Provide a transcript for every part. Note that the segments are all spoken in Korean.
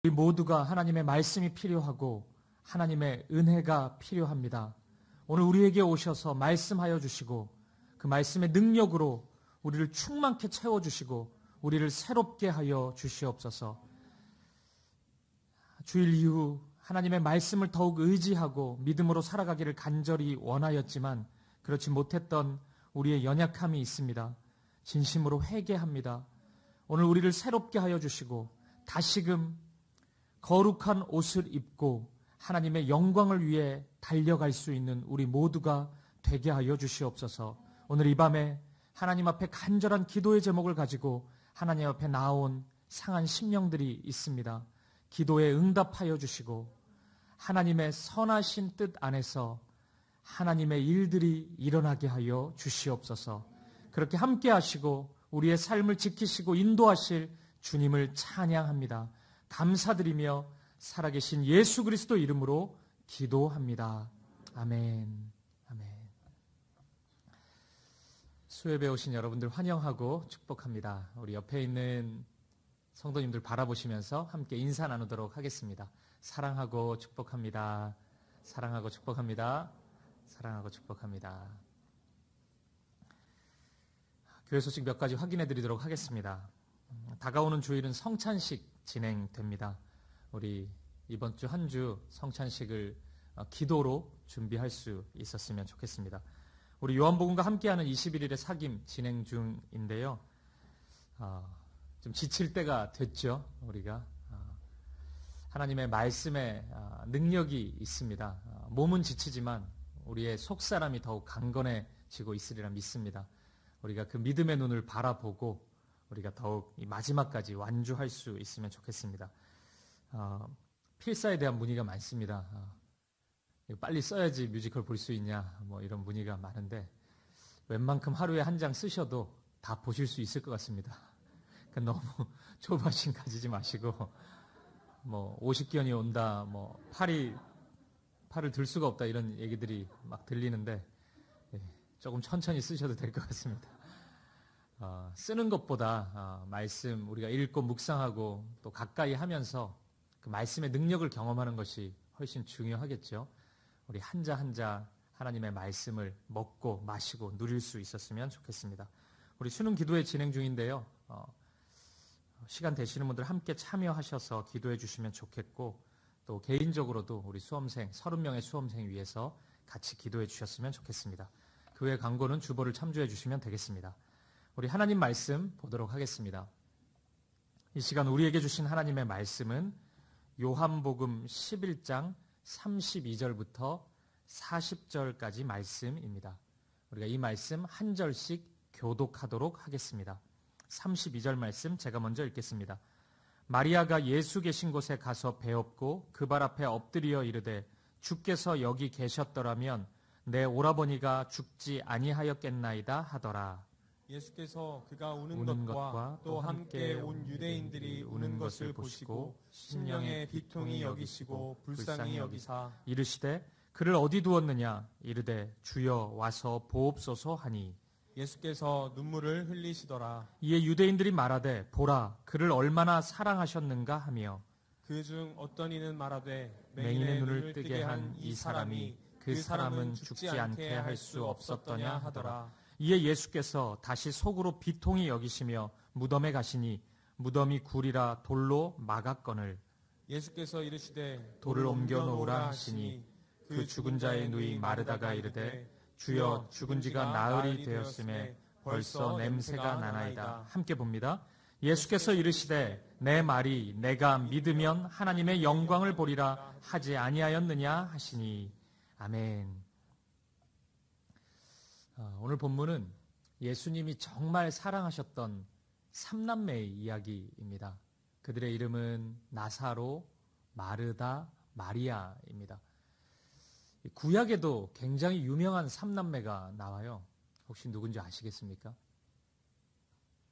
우리 모두가 하나님의 말씀이 필요하고 하나님의 은혜가 필요합니다. 오늘 우리에게 오셔서 말씀하여 주시고 그 말씀의 능력으로 우리를 충만케 채워주시고 우리를 새롭게 하여 주시옵소서. 주일 이후 하나님의 말씀을 더욱 의지하고 믿음으로 살아가기를 간절히 원하였지만 그렇지 못했던 우리의 연약함이 있습니다. 진심으로 회개합니다. 오늘 우리를 새롭게 하여 주시고 다시금 거룩한 옷을 입고 하나님의 영광을 위해 달려갈 수 있는 우리 모두가 되게 하여 주시옵소서. 오늘 이 밤에 하나님 앞에 간절한 기도의 제목을 가지고 하나님 앞에 나온 상한 심령들이 있습니다. 기도에 응답하여 주시고 하나님의 선하신 뜻 안에서 하나님의 일들이 일어나게 하여 주시옵소서. 그렇게 함께 하시고 우리의 삶을 지키시고 인도하실 주님을 찬양합니다. 감사드리며 살아계신 예수 그리스도 이름으로 기도합니다. 아멘. 아멘. 수협에 오신 여러분들 환영하고 축복합니다. 우리 옆에 있는 성도님들 바라보시면서 함께 인사 나누도록 하겠습니다. 사랑하고 축복합니다. 사랑하고 축복합니다. 사랑하고 축복합니다. 교회 소식 몇 가지 확인해 드리도록 하겠습니다. 다가오는 주일은 성찬식 진행됩니다. 우리 이번 주 한 주 성찬식을 기도로 준비할 수 있었으면 좋겠습니다. 우리 요한복음과 함께하는 21일의 사김 진행 중인데요. 좀 지칠 때가 됐죠. 우리가 하나님의 말씀에 능력이 있습니다. 몸은 지치지만 우리의 속사람이 더욱 강건해지고 있으리라 믿습니다. 우리가 그 믿음의 눈을 바라보고 우리가 더욱 이 마지막까지 완주할 수 있으면 좋겠습니다. 필사에 대한 문의가 많습니다. 빨리 써야지 뮤지컬 볼 수 있냐 뭐 이런 문의가 많은데 웬만큼 하루에 한 장 쓰셔도 다 보실 수 있을 것 같습니다. 너무 조바심 가지지 마시고 뭐 50견이 온다, 뭐 팔을 들 수가 없다 이런 얘기들이 막 들리는데 조금 천천히 쓰셔도 될 것 같습니다. 쓰는 것보다 말씀 우리가 읽고 묵상하고 또 가까이 하면서 그 말씀의 능력을 경험하는 것이 훨씬 중요하겠죠. 우리 한자 한자 하나님의 말씀을 먹고 마시고 누릴 수 있었으면 좋겠습니다. 우리 수능 기도회 진행 중인데요. 시간 되시는 분들 함께 참여하셔서 기도해 주시면 좋겠고 또 개인적으로도 우리 수험생 30명의 수험생 위해서 같이 기도해 주셨으면 좋겠습니다. 그 외 광고는 주보를 참조해 주시면 되겠습니다. 우리 하나님 말씀 보도록 하겠습니다. 이 시간 우리에게 주신 하나님의 말씀은 요한복음 11장 32절부터 40절까지 말씀입니다. 우리가 이 말씀 한 절씩 교독하도록 하겠습니다. 32절 말씀 제가 먼저 읽겠습니다. 마리아가 예수 계신 곳에 가서 배웠고 그 발 앞에 엎드려 이르되 주께서 여기 계셨더라면 내 오라버니가 죽지 아니하였겠나이다 하더라. 예수께서 그가 우는 것과 또 함께 온 유대인들이 우는 것을 보시고 심령의 비통이 여기시고 불쌍히 여기사 이르시되 그를 어디 두었느냐 이르되 주여 와서 보옵소서 하니 예수께서 눈물을 흘리시더라. 이에 유대인들이 말하되 보라 그를 얼마나 사랑하셨는가 하며 그 중 어떤 이는 말하되 맹인의 눈을 뜨게 한 이 사람이 그 사람은 죽지 않게 할 수 없었더냐 하더라. 이에 예수께서 다시 속으로 비통히 여기시며 무덤에 가시니 무덤이 굴이라 돌로 막았거늘 예수께서 이르시되 돌을 옮겨 놓으라 하시니 그 죽은 자의 누이 마르다가 이르되 주여 죽은 지가 나흘이 되었음에 벌써 냄새가 나나이다. 함께 봅니다. 예수께서 이르시되 내 말이 내가 믿으면 하나님의 영광을 보리라 하지 아니하였느냐 하시니 아멘. 오늘 본문은 예수님이 정말 사랑하셨던 3남매의 이야기입니다. 그들의 이름은 나사로, 마르다, 마리아입니다. 구약에도 굉장히 유명한 3남매가 나와요. 혹시 누군지 아시겠습니까?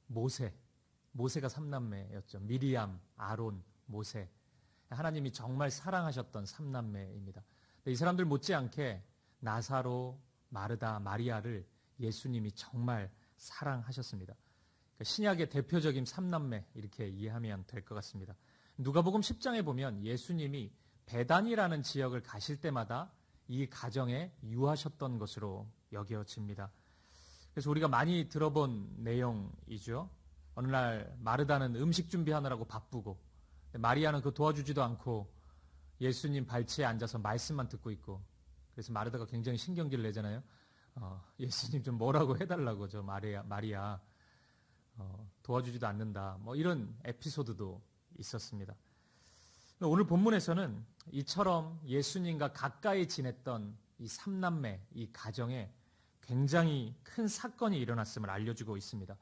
모세가 3남매였죠. 미리암, 아론, 모세. 하나님이 정말 사랑하셨던 3남매입니다. 이 사람들 못지않게 나사로, 마르다, 마리아를 예수님이 정말 사랑하셨습니다. 신약의 대표적인 3남매 이렇게 이해하면 될 것 같습니다. 누가복음 10장에 보면 예수님이 베단이라는 지역을 가실 때마다 이 가정에 유하셨던 것으로 여겨집니다. 그래서 우리가 많이 들어본 내용이죠. 어느 날 마르다는 음식 준비하느라고 바쁘고 마리아는 그 도와주지도 않고 예수님 발치에 앉아서 말씀만 듣고 있고, 그래서 마르다가 굉장히 신경질 내잖아요. 예수님 좀 뭐라고 해달라고, 저 마리아 도와주지도 않는다, 뭐 이런 에피소드도 있었습니다. 오늘 본문에서는 이처럼 예수님과 가까이 지냈던 이 삼남매, 이 가정에 굉장히 큰 사건이 일어났음을 알려주고 있습니다.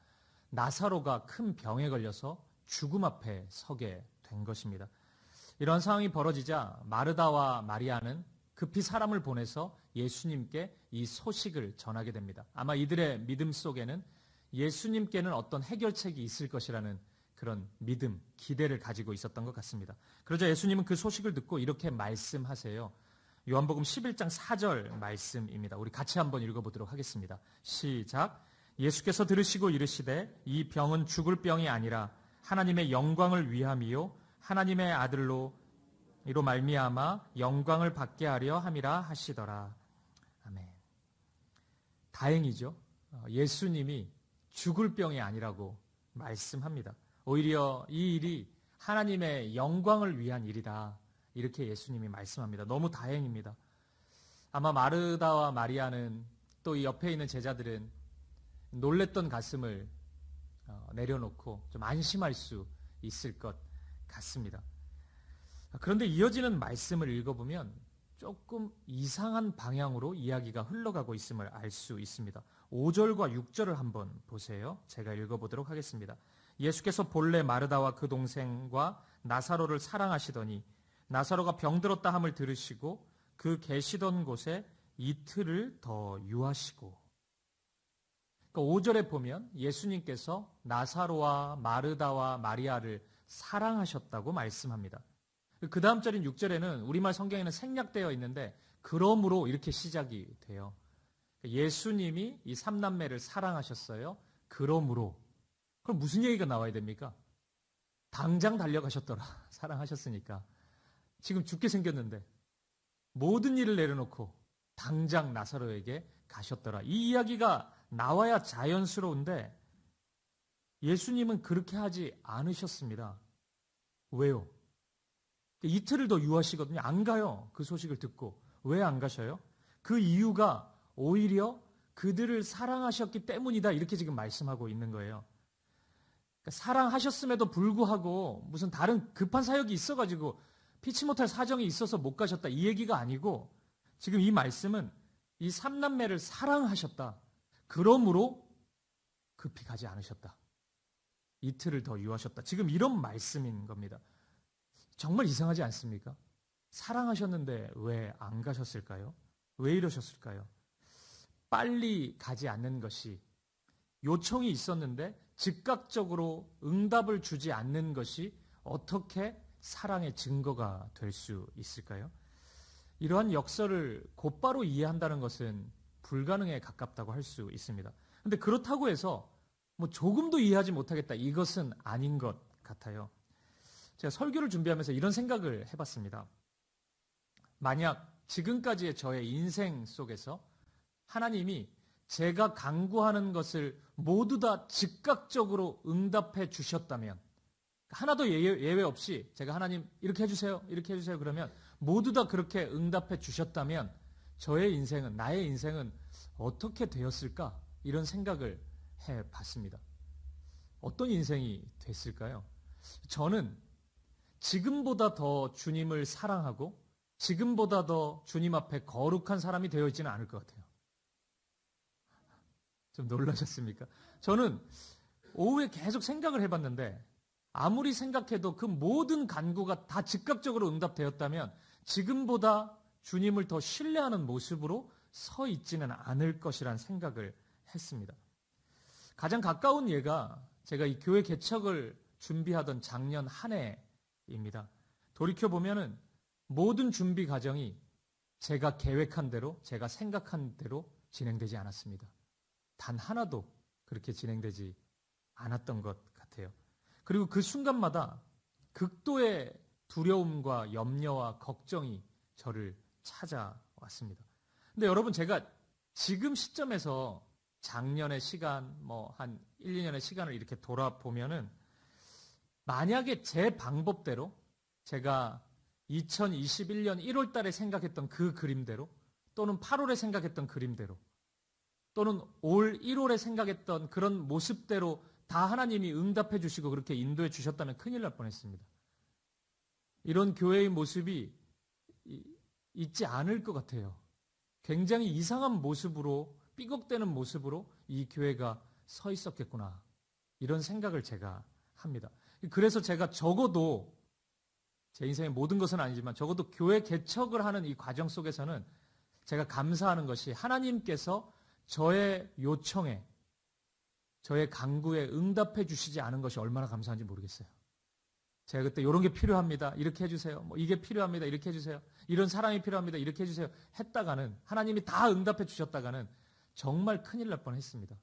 나사로가 큰 병에 걸려서 죽음 앞에 서게 된 것입니다. 이런 상황이 벌어지자 마르다와 마리아는 급히 사람을 보내서 예수님께 이 소식을 전하게 됩니다. 아마 이들의 믿음 속에는 예수님께는 어떤 해결책이 있을 것이라는 그런 믿음, 기대를 가지고 있었던 것 같습니다. 그러자 예수님은 그 소식을 듣고 이렇게 말씀하세요. 요한복음 11장 4절 말씀입니다. 우리 같이 한번 읽어보도록 하겠습니다. 시작. 예수께서 들으시고 이르시되 이 병은 죽을 병이 아니라 하나님의 영광을 위함이요 하나님의 아들로 이로 말미암아 영광을 받게 하려 함이라 하시더라. 아멘. 다행이죠. 예수님이 죽을 병이 아니라고 말씀합니다. 오히려 이 일이 하나님의 영광을 위한 일이다, 이렇게 예수님이 말씀합니다. 너무 다행입니다. 아마 마르다와 마리아는, 또 이 옆에 있는 제자들은 놀랬던 가슴을 내려놓고 좀 안심할 수 있을 것 같습니다. 그런데 이어지는 말씀을 읽어보면 조금 이상한 방향으로 이야기가 흘러가고 있음을 알 수 있습니다. 5절과 6절을 한번 보세요. 제가 읽어보도록 하겠습니다. 예수께서 본래 마르다와 그 동생과 나사로를 사랑하시더니 나사로가 병들었다 함을 들으시고 그 계시던 곳에 이틀을 더 유하시고. 그러니까 5절에 보면 예수님께서 나사로와 마르다와 마리아를 사랑하셨다고 말씀합니다. 그 다음 절인 6절에는 우리말 성경에는 생략되어 있는데 그러므로 이렇게 시작이 돼요. 예수님이 이 삼남매를 사랑하셨어요. 그러므로. 그럼 무슨 얘기가 나와야 됩니까? 당장 달려가셨더라. 사랑하셨으니까. 지금 죽게 생겼는데 모든 일을 내려놓고 당장 나사로에게 가셨더라. 이 이야기가 나와야 자연스러운데 예수님은 그렇게 하지 않으셨습니다. 왜요? 이틀을 더 유하시거든요. 안 가요. 그 소식을 듣고. 왜 안 가셔요? 그 이유가 오히려 그들을 사랑하셨기 때문이다, 이렇게 지금 말씀하고 있는 거예요. 그러니까 사랑하셨음에도 불구하고 무슨 다른 급한 사역이 있어가지고 피치 못할 사정이 있어서 못 가셨다, 이 얘기가 아니고 지금 이 말씀은 이 삼남매를 사랑하셨다. 그러므로 급히 가지 않으셨다. 이틀을 더 유하셨다. 지금 이런 말씀인 겁니다. 정말 이상하지 않습니까? 사랑하셨는데 왜 안 가셨을까요? 왜 이러셨을까요? 빨리 가지 않는 것이, 요청이 있었는데 즉각적으로 응답을 주지 않는 것이 어떻게 사랑의 증거가 될 수 있을까요? 이러한 역설을 곧바로 이해한다는 것은 불가능에 가깝다고 할 수 있습니다. 그런데 그렇다고 해서 뭐 조금도 이해하지 못하겠다, 이것은 아닌 것 같아요. 제가 설교를 준비하면서 이런 생각을 해봤습니다. 만약 지금까지의 저의 인생 속에서 하나님이 제가 간구하는 것을 모두 다 즉각적으로 응답해 주셨다면, 하나도 예외 없이 제가 하나님 이렇게 해주세요, 이렇게 해주세요 그러면 모두 다 그렇게 응답해 주셨다면 저의 인생은, 나의 인생은 어떻게 되었을까? 이런 생각을 해봤습니다. 어떤 인생이 됐을까요? 저는 지금보다 더 주님을 사랑하고 지금보다 더 주님 앞에 거룩한 사람이 되어 있지는 않을 것 같아요. 좀 놀라셨습니까? 저는 오후에 계속 생각을 해봤는데 아무리 생각해도 그 모든 간구가 다 즉각적으로 응답되었다면 지금보다 주님을 더 신뢰하는 모습으로 서 있지는 않을 것이라는 생각을 했습니다. 가장 가까운 예가 제가 이 교회 개척을 준비하던 작년 한 해입니다. 돌이켜보면은 모든 준비 과정이 제가 계획한 대로, 제가 생각한 대로 진행되지 않았습니다. 단 하나도 그렇게 진행되지 않았던 것 같아요. 그리고 그 순간마다 극도의 두려움과 염려와 걱정이 저를 찾아왔습니다. 근데 여러분, 제가 지금 시점에서 작년의 시간, 한 1, 2년의 시간을 이렇게 돌아보면은 만약에 제 방법대로 제가 2021년 1월 달에 생각했던 그 그림대로 또는 8월에 생각했던 그림대로 또는 올 1월에 생각했던 그런 모습대로 다 하나님이 응답해 주시고 그렇게 인도해 주셨다면 큰일 날 뻔했습니다. 이런 교회의 모습이 있지 않을 것 같아요. 굉장히 이상한 모습으로, 삐걱대는 모습으로 이 교회가 서 있었겠구나, 이런 생각을 제가 합니다. 그래서 제가 적어도 제 인생의 모든 것은 아니지만 적어도 교회 개척을 하는 이 과정 속에서는 제가 감사하는 것이 하나님께서 저의 요청에, 저의 간구에 응답해 주시지 않은 것이 얼마나 감사한지 모르겠어요. 제가 그때 이런 게 필요합니다, 이렇게 해주세요. 이게 필요합니다, 이렇게 해주세요. 이런 사람이 필요합니다, 이렇게 해주세요. 했다가는, 하나님이 다 응답해 주셨다가는 정말 큰일 날 뻔했습니다.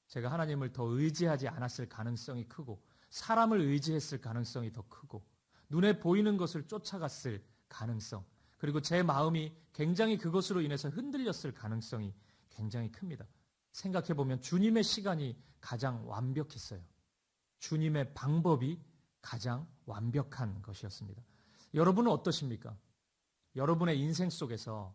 제가 하나님을 더 의지하지 않았을 가능성이 크고, 사람을 의지했을 가능성이 더 크고, 눈에 보이는 것을 쫓아갔을 가능성, 그리고 제 마음이 굉장히 그것으로 인해서 흔들렸을 가능성이 굉장히 큽니다. 생각해보면 주님의 시간이 가장 완벽했어요. 주님의 방법이 가장 완벽한 것이었습니다. 여러분은 어떠십니까? 여러분의 인생 속에서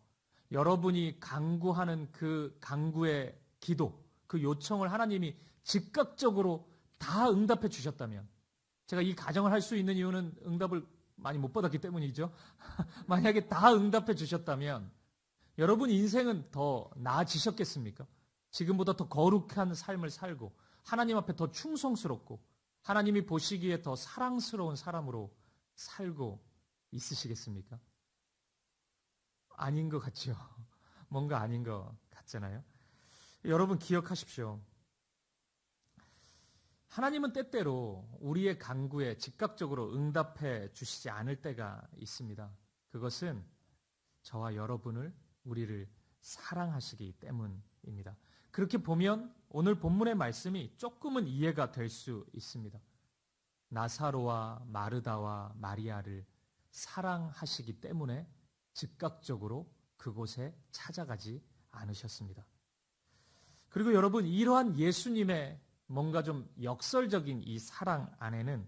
여러분이 간구하는 그 간구의 기도, 그 요청을 하나님이 즉각적으로 다 응답해 주셨다면, 제가 이 가정을 할 수 있는 이유는 응답을 많이 못 받았기 때문이죠. 만약에 다 응답해 주셨다면 여러분 인생은 더 나아지셨겠습니까? 지금보다 더 거룩한 삶을 살고 하나님 앞에 더 충성스럽고 하나님이 보시기에 더 사랑스러운 사람으로 살고 있으시겠습니까? 아닌 것 같죠. 뭔가 아닌 것 같잖아요. 여러분 기억하십시오. 하나님은 때때로 우리의 간구에 즉각적으로 응답해 주시지 않을 때가 있습니다. 그것은 저와 여러분을, 우리를 사랑하시기 때문입니다. 그렇게 보면 오늘 본문의 말씀이 조금은 이해가 될 수 있습니다. 나사로와 마르다와 마리아를 사랑하시기 때문에 즉각적으로 그곳에 찾아가지 않으셨습니다. 그리고 여러분, 이러한 예수님의 뭔가 좀 역설적인 이 사랑 안에는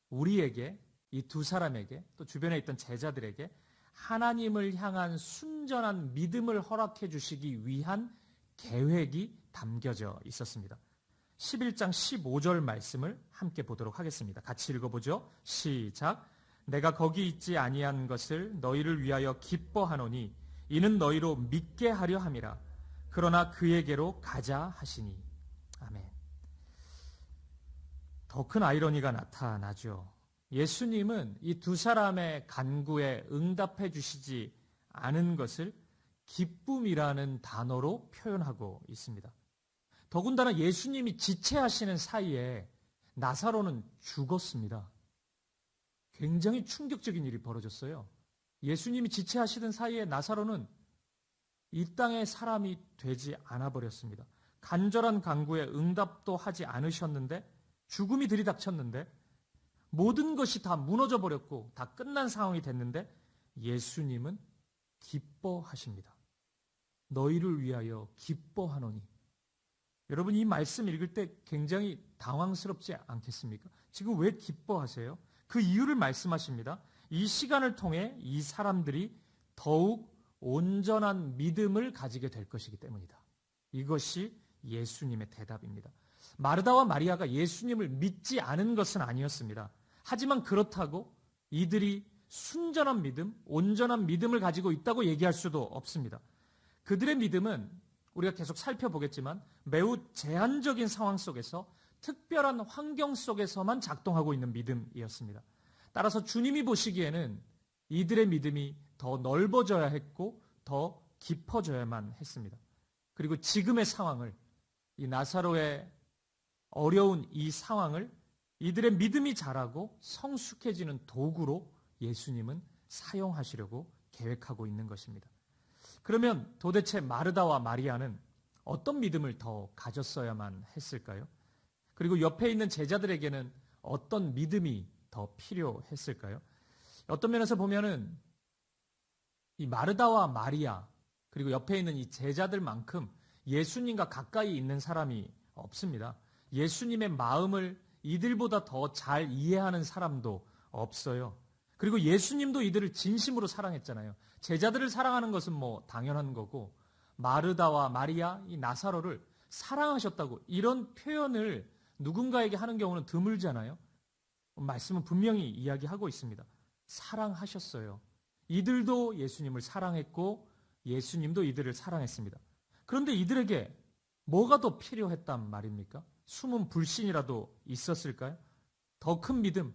우리에게, 이 두 사람에게, 또 주변에 있던 제자들에게 하나님을 향한 순전한 믿음을 허락해 주시기 위한 계획이 담겨져 있었습니다. 11장 15절 말씀을 함께 보도록 하겠습니다. 같이 읽어보죠. 시작. 내가 거기 있지 아니한 것을 너희를 위하여 기뻐하노니 이는 너희로 믿게 하려 함이라. 그러나 그에게로 가자 하시니. 아멘. 더 큰 아이러니가 나타나죠. 예수님은 이 두 사람의 간구에 응답해 주시지 않은 것을 기쁨이라는 단어로 표현하고 있습니다. 더군다나 예수님이 지체하시는 사이에 나사로는 죽었습니다. 굉장히 충격적인 일이 벌어졌어요. 예수님이 지체하시던 사이에 나사로는 이 땅의 사람이 되지 않아 버렸습니다. 간절한 간구에 응답도 하지 않으셨는데, 죽음이 들이닥쳤는데, 모든 것이 다 무너져 버렸고 다 끝난 상황이 됐는데 예수님은 기뻐하십니다. 너희를 위하여 기뻐하노니. 여러분, 이 말씀 읽을 때 굉장히 당황스럽지 않겠습니까? 지금 왜 기뻐하세요? 그 이유를 말씀하십니다. 이 시간을 통해 이 사람들이 더욱 온전한 믿음을 가지게 될 것이기 때문이다. 이것이 예수님의 대답입니다. 마르다와 마리아가 예수님을 믿지 않은 것은 아니었습니다. 하지만 그렇다고 이들이 순전한 믿음, 온전한 믿음을 가지고 있다고 얘기할 수도 없습니다. 그들의 믿음은 우리가 계속 살펴보겠지만 매우 제한적인 상황 속에서, 특별한 환경 속에서만 작동하고 있는 믿음이었습니다. 따라서 주님이 보시기에는 이들의 믿음이 더 넓어져야 했고 더 깊어져야만 했습니다. 그리고 지금의 상황을, 이 나사로의 어려운 이 상황을 이들의 믿음이 자라고 성숙해지는 도구로 예수님은 사용하시려고 계획하고 있는 것입니다. 그러면 도대체 마르다와 마리아는 어떤 믿음을 더 가졌어야만 했을까요? 그리고 옆에 있는 제자들에게는 어떤 믿음이 더 필요했을까요? 어떤 면에서 보면은 이 마르다와 마리아 그리고 옆에 있는 이 제자들만큼 예수님과 가까이 있는 사람이 없습니다. 예수님의 마음을 이들보다 더 잘 이해하는 사람도 없어요. 그리고 예수님도 이들을 진심으로 사랑했잖아요. 제자들을 사랑하는 것은 뭐 당연한 거고 마르다와 마리아, 이 나사로를 사랑하셨다고 이런 표현을 누군가에게 하는 경우는 드물잖아요. 말씀은 분명히 이야기하고 있습니다. 사랑하셨어요. 이들도 예수님을 사랑했고 예수님도 이들을 사랑했습니다. 그런데 이들에게 뭐가 더 필요했단 말입니까? 숨은 불신이라도 있었을까요? 더 큰 믿음,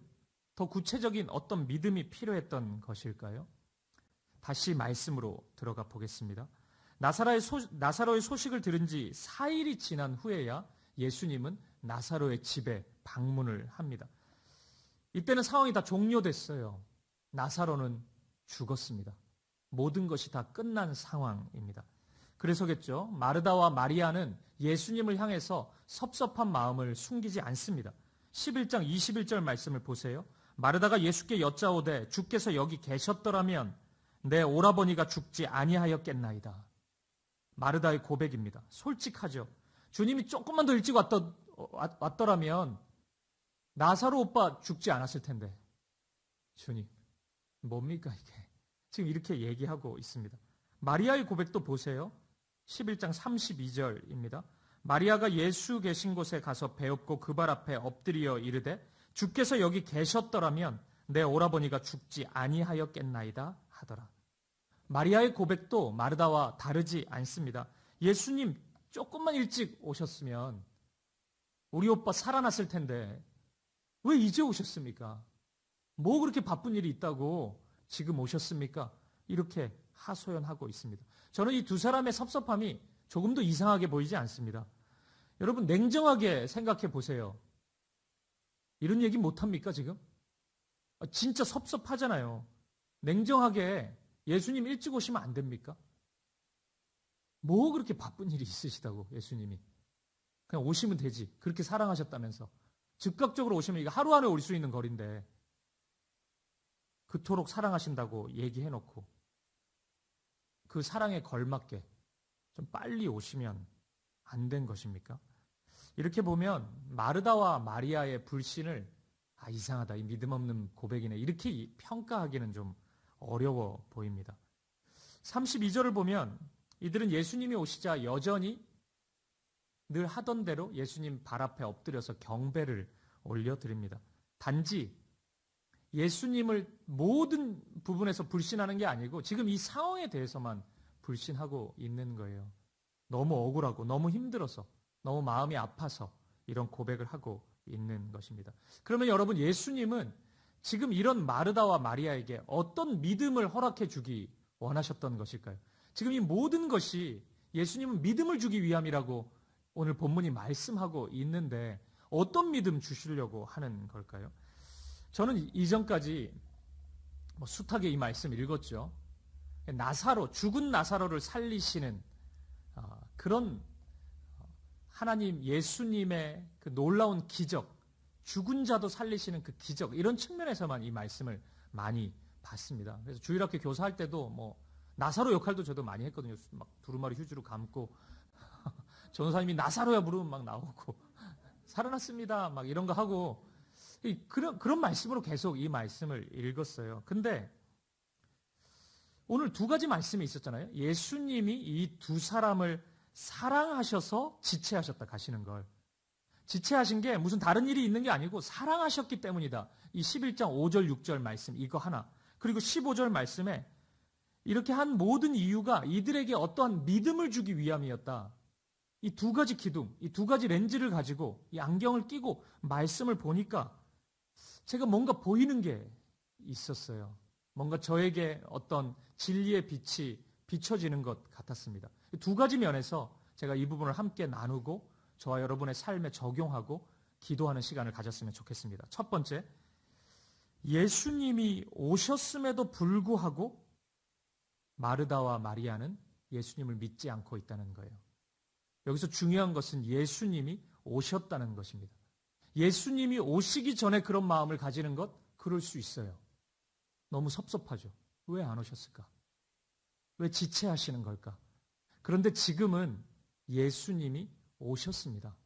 더 구체적인 어떤 믿음이 필요했던 것일까요? 다시 말씀으로 들어가 보겠습니다. 나사로의 소식을 들은 지 4일이 지난 후에야 예수님은 나사로의 집에 방문을 합니다. 이때는 상황이 다 종료됐어요. 나사로는 죽었습니다. 모든 것이 다 끝난 상황입니다. 그래서겠죠. 마르다와 마리아는 예수님을 향해서 섭섭한 마음을 숨기지 않습니다. 11장 21절 말씀을 보세요. 마르다가 예수께 여짜오되 주께서 여기 계셨더라면 내 오라버니가 죽지 아니하였겠나이다. 마르다의 고백입니다. 솔직하죠. 주님이 조금만 더 일찍 왔더라면 나사로 오빠 죽지 않았을 텐데. 주님, 뭡니까 이게? 지금 이렇게 얘기하고 있습니다. 마리아의 고백도 보세요. 11장 32절입니다. 마리아가 예수 계신 곳에 가서 배엎고 그 발 앞에 엎드려 이르되 주께서 여기 계셨더라면 내 오라버니가 죽지 아니하였겠나이다 하더라. 마리아의 고백도 마르다와 다르지 않습니다. 예수님 조금만 일찍 오셨으면 우리 오빠 살아났을 텐데 왜 이제 오셨습니까? 뭐 그렇게 바쁜 일이 있다고 지금 오셨습니까? 이렇게 하소연하고 있습니다. 저는 이 두 사람의 섭섭함이 조금도 이상하게 보이지 않습니다. 여러분 냉정하게 생각해 보세요. 이런 얘기 못합니까 지금? 진짜 섭섭하잖아요. 냉정하게 예수님 일찍 오시면 안 됩니까? 뭐 그렇게 바쁜 일이 있으시다고 예수님이. 그냥 오시면 되지. 그렇게 사랑하셨다면서. 즉각적으로 오시면 이거 하루 안에 올 수 있는 거리인데 그토록 사랑하신다고 얘기해놓고 그 사랑에 걸맞게 좀 빨리 오시면 안 된 것입니까? 이렇게 보면 마르다와 마리아의 불신을 이상하다. 이 믿음 없는 고백이네. 이렇게 평가하기는 좀 어려워 보입니다. 32절을 보면 이들은 예수님이 오시자 여전히 늘 하던 대로 예수님 발 앞에 엎드려서 경배를 올려드립니다. 단지 예수님을 모든 부분에서 불신하는 게 아니고 지금 이 상황에 대해서만 불신하고 있는 거예요. 너무 억울하고 너무 힘들어서 너무 마음이 아파서 이런 고백을 하고 있는 것입니다. 그러면 여러분 예수님은 지금 이런 마르다와 마리아에게 어떤 믿음을 허락해 주기 원하셨던 것일까요? 지금 이 모든 것이 예수님은 믿음을 주기 위함이라고 오늘 본문이 말씀하고 있는데 어떤 믿음 주시려고 하는 걸까요? 저는 이전까지 숱하게 이 말씀 읽었죠. 나사로, 죽은 나사로를 살리시는 그런 하나님 예수님의 그 놀라운 기적, 죽은 자도 살리시는 그 기적, 이런 측면에서만 이 말씀을 많이 봤습니다. 그래서 주일학교 교사할 때도 나사로 역할도 저도 많이 했거든요. 막 두루마리 휴지로 감고 전도사님이 나사로야 부르면 막 나오고 살아났습니다 막 이런 거 하고 그런 말씀으로 계속 이 말씀을 읽었어요. 근데 오늘 두 가지 말씀이 있었잖아요. 예수님이 이 두 사람을 사랑하셔서 지체하셨다 가시는 걸. 지체하신 게 무슨 다른 일이 있는 게 아니고 사랑하셨기 때문이다. 이 11장 5절 6절 말씀 이거 하나. 그리고 15절 말씀에 이렇게 한 모든 이유가 이들에게 어떠한 믿음을 주기 위함이었다. 이 두 가지 기둥, 이 두 가지 렌즈를 가지고 이 안경을 끼고 말씀을 보니까 제가 뭔가 보이는 게 있었어요. 뭔가 저에게 어떤 진리의 빛이 비춰지는 것 같았습니다. 두 가지 면에서 제가 이 부분을 함께 나누고 저와 여러분의 삶에 적용하고 기도하는 시간을 가졌으면 좋겠습니다. 첫 번째, 예수님이 오셨음에도 불구하고 마르다와 마리아는 예수님을 믿지 않고 있다는 거예요. 여기서 중요한 것은 예수님이 오셨다는 것입니다. 예수님이 오시기 전에 그런 마음을 가지는 것 그럴 수 있어요. 너무 섭섭하죠. 왜 안 오셨을까? 왜 지체하시는 걸까? 그런데 지금은 예수님이 오셨습니다.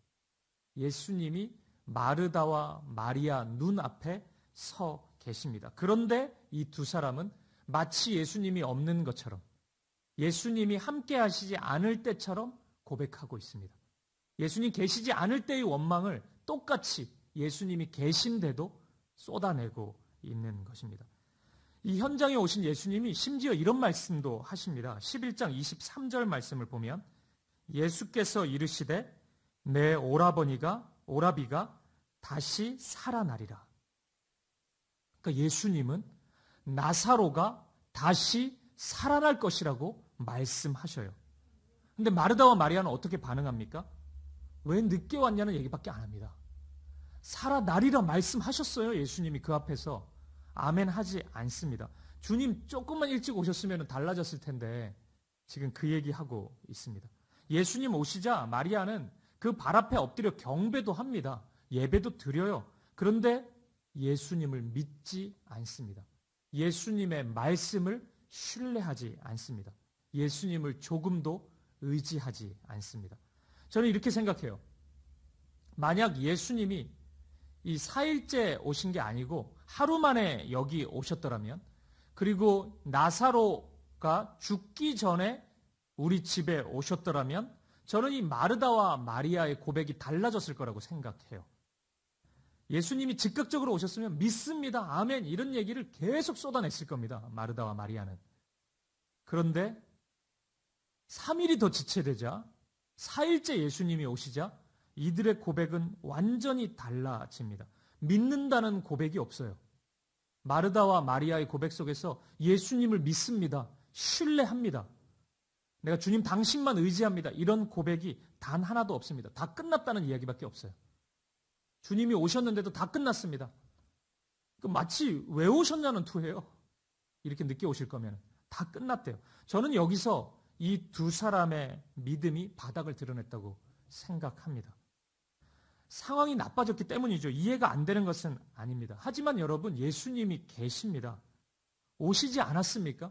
예수님이 마르다와 마리아 눈앞에 서 계십니다. 그런데 이 두 사람은 마치 예수님이 없는 것처럼, 예수님이 함께 하시지 않을 때처럼 고백하고 있습니다. 예수님 계시지 않을 때의 원망을 똑같이 예수님이 계신데도 쏟아내고 있는 것입니다. 이 현장에 오신 예수님이 심지어 이런 말씀도 하십니다. 11장 23절 말씀을 보면 예수께서 이르시되 내 오라비가 다시 살아나리라. 그러니까 예수님은 나사로가 다시 살아날 것이라고 말씀하셔요. 근데 마르다와 마리아는 어떻게 반응합니까? 왜 늦게 왔냐는 얘기밖에 안 합니다. 살아나리라 말씀하셨어요. 예수님이 그 앞에서. 아멘 하지 않습니다. 주님 조금만 일찍 오셨으면 달라졌을 텐데 지금 그 얘기하고 있습니다. 예수님 오시자 마리아는 그 발 앞에 엎드려 경배도 합니다. 예배도 드려요. 그런데 예수님을 믿지 않습니다. 예수님의 말씀을 신뢰하지 않습니다. 예수님을 조금도 의지하지 않습니다. 저는 이렇게 생각해요. 만약 예수님이 이 4일째 오신 게 아니고 하루 만에 여기 오셨더라면, 그리고 나사로가 죽기 전에 우리 집에 오셨더라면 저는 이 마르다와 마리아의 고백이 달라졌을 거라고 생각해요. 예수님이 즉각적으로 오셨으면 믿습니다. 아멘. 이런 얘기를 계속 쏟아냈을 겁니다. 마르다와 마리아는. 그런데 3일이 더 지체되자 4일째 예수님이 오시자 이들의 고백은 완전히 달라집니다. 믿는다는 고백이 없어요. 마르다와 마리아의 고백 속에서 예수님을 믿습니다. 신뢰합니다. 내가 주님 당신만 의지합니다. 이런 고백이 단 하나도 없습니다. 다 끝났다는 이야기밖에 없어요. 주님이 오셨는데도 다 끝났습니다. 마치 왜 오셨냐는 투예요. 이렇게 늦게 오실 거면 다 끝났대요. 저는 여기서 이 두 사람의 믿음이 바닥을 드러냈다고 생각합니다. 상황이 나빠졌기 때문이죠. 이해가 안 되는 것은 아닙니다. 하지만 여러분, 예수님이 계십니다. 오시지 않았습니까?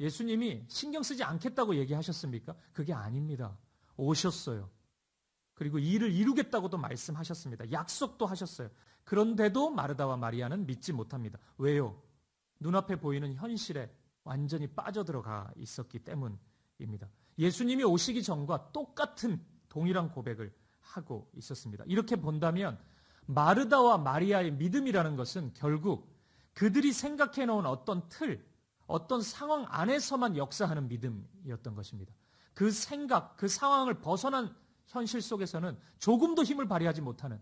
예수님이 신경 쓰지 않겠다고 얘기하셨습니까? 그게 아닙니다. 오셨어요. 그리고 일을 이루겠다고도 말씀하셨습니다. 약속도 하셨어요. 그런데도 마르다와 마리아는 믿지 못합니다. 왜요? 눈앞에 보이는 현실에 완전히 빠져들어가 있었기 때문입니다. 예수님이 오시기 전과 똑같은 동일한 고백을 하고 있었습니다. 이렇게 본다면 마르다와 마리아의 믿음이라는 것은 결국 그들이 생각해 놓은 어떤 틀, 어떤 상황 안에서만 역사하는 믿음이었던 것입니다. 그 생각, 그 상황을 벗어난 현실 속에서는 조금도 힘을 발휘하지 못하는,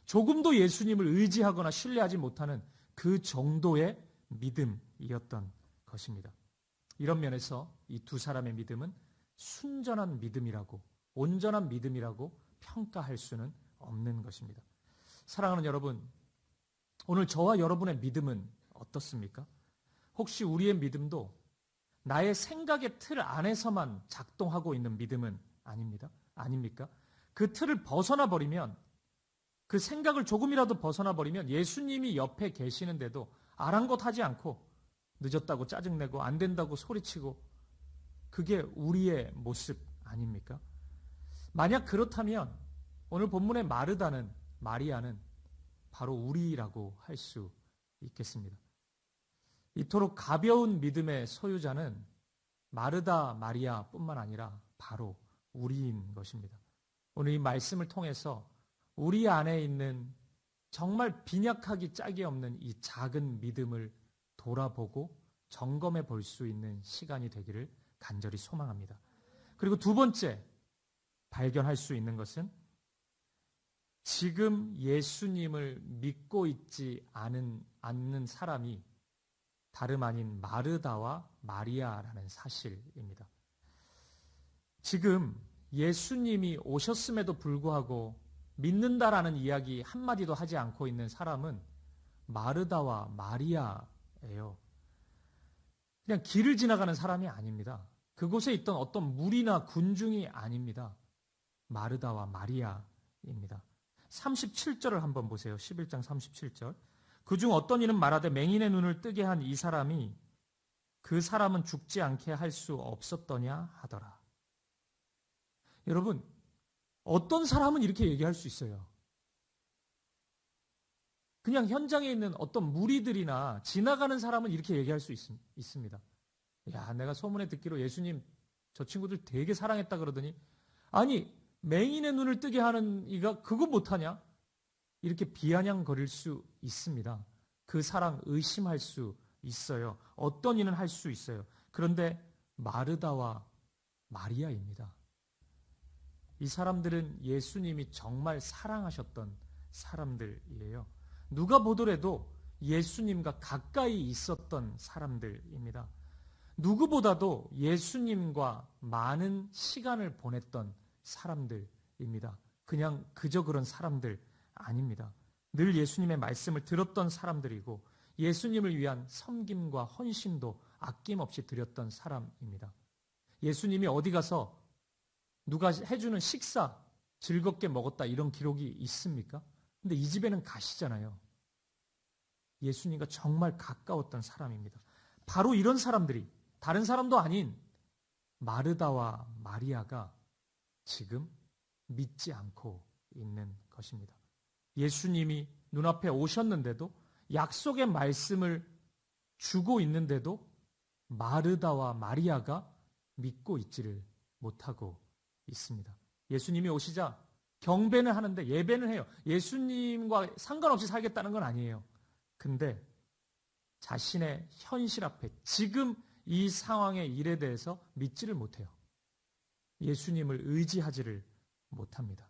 조금도 예수님을 의지하거나 신뢰하지 못하는 그 정도의 믿음이었던 것입니다. 이런 면에서 이 두 사람의 믿음은 순전한 믿음이라고, 온전한 믿음이라고 평가할 수는 없는 것입니다. 사랑하는 여러분, 오늘 저와 여러분의 믿음은 어떻습니까? 혹시 우리의 믿음도 나의 생각의 틀 안에서만 작동하고 있는 믿음은 아닙니까? 그 틀을 벗어나 버리면, 그 생각을 조금이라도 벗어나 버리면 예수님이 옆에 계시는데도 아랑곳하지 않고 늦었다고 짜증내고 안 된다고 소리치고, 그게 우리의 모습 아닙니까? 만약 그렇다면 오늘 본문의 마리아는 바로 우리라고 할 수 있겠습니다. 이토록 가벼운 믿음의 소유자는 마르다, 마리아뿐만 아니라 바로 우리인 것입니다. 오늘 이 말씀을 통해서 우리 안에 있는 정말 빈약하기 짝이 없는 이 작은 믿음을 돌아보고 점검해 볼 수 있는 시간이 되기를 간절히 소망합니다. 그리고 두 번째 발견할 수 있는 것은 지금 예수님을 믿고 있지 않는 사람이 다름 아닌 마르다와 마리아라는 사실입니다. 지금 예수님이 오셨음에도 불구하고 믿는다라는 이야기 한마디도 하지 않고 있는 사람은 마르다와 마리아예요. 그냥 길을 지나가는 사람이 아닙니다. 그곳에 있던 어떤 무리나 군중이 아닙니다. 마르다와 마리아입니다. 37절을 한번 보세요. 11장 37절. 그중 어떤 이는 말하되 맹인의 눈을 뜨게 한 이 사람이 그 사람은 죽지 않게 할 수 없었더냐 하더라. 여러분, 어떤 사람은 이렇게 얘기할 수 있어요. 그냥 현장에 있는 어떤 무리들이나 지나가는 사람은 이렇게 얘기할 수 있습니다. 야, 내가 소문에 듣기로 예수님 저 친구들 되게 사랑했다 그러더니 아니, 맹인의 눈을 뜨게 하는 이가 그거 못하냐? 이렇게 비아냥거릴 수 있습니다. 그 사랑 의심할 수 있어요. 어떤 이는 할 수 있어요. 그런데 마르다와 마리아입니다. 이 사람들은 예수님이 정말 사랑하셨던 사람들이에요. 누가 보더라도 예수님과 가까이 있었던 사람들입니다. 누구보다도 예수님과 많은 시간을 보냈던 사람들입니다. 그냥 그저 그런 사람들 아닙니다. 늘 예수님의 말씀을 들었던 사람들이고 예수님을 위한 섬김과 헌신도 아낌없이 드렸던 사람입니다. 예수님이 어디 가서 누가 해주는 식사 즐겁게 먹었다 이런 기록이 있습니까? 근데 이 집에는 가시잖아요. 예수님과 정말 가까웠던 사람입니다. 바로 이런 사람들이 다른 사람도 아닌 마르다와 마리아가 지금 믿지 않고 있는 것입니다. 예수님이 눈앞에 오셨는데도 약속의 말씀을 주고 있는데도 마르다와 마리아가 믿고 있지를 못하고 있습니다. 예수님이 오시자 경배는 하는데 예배는 해요. 예수님과 상관없이 살겠다는 건 아니에요. 근데 자신의 현실 앞에 지금 이 상황의 일에 대해서 믿지를 못해요. 예수님을 의지하지를 못합니다.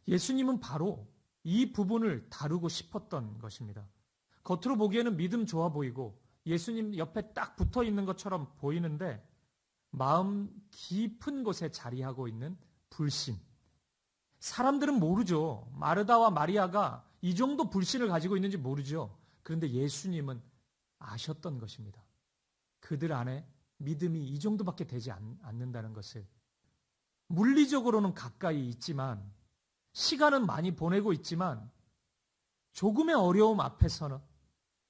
예수님은 바로 이 부분을 다루고 싶었던 것입니다. 겉으로 보기에는 믿음 좋아 보이고 예수님 옆에 딱 붙어 있는 것처럼 보이는데 마음 깊은 곳에 자리하고 있는 불신. 사람들은 모르죠. 마르다와 마리아가 이 정도 불신을 가지고 있는지 모르죠. 그런데 예수님은 아셨던 것입니다. 그들 안에 믿음이 이 정도밖에 되지 않는다는 것을. 물리적으로는 가까이 있지만 시간은 많이 보내고 있지만 조금의 어려움 앞에서는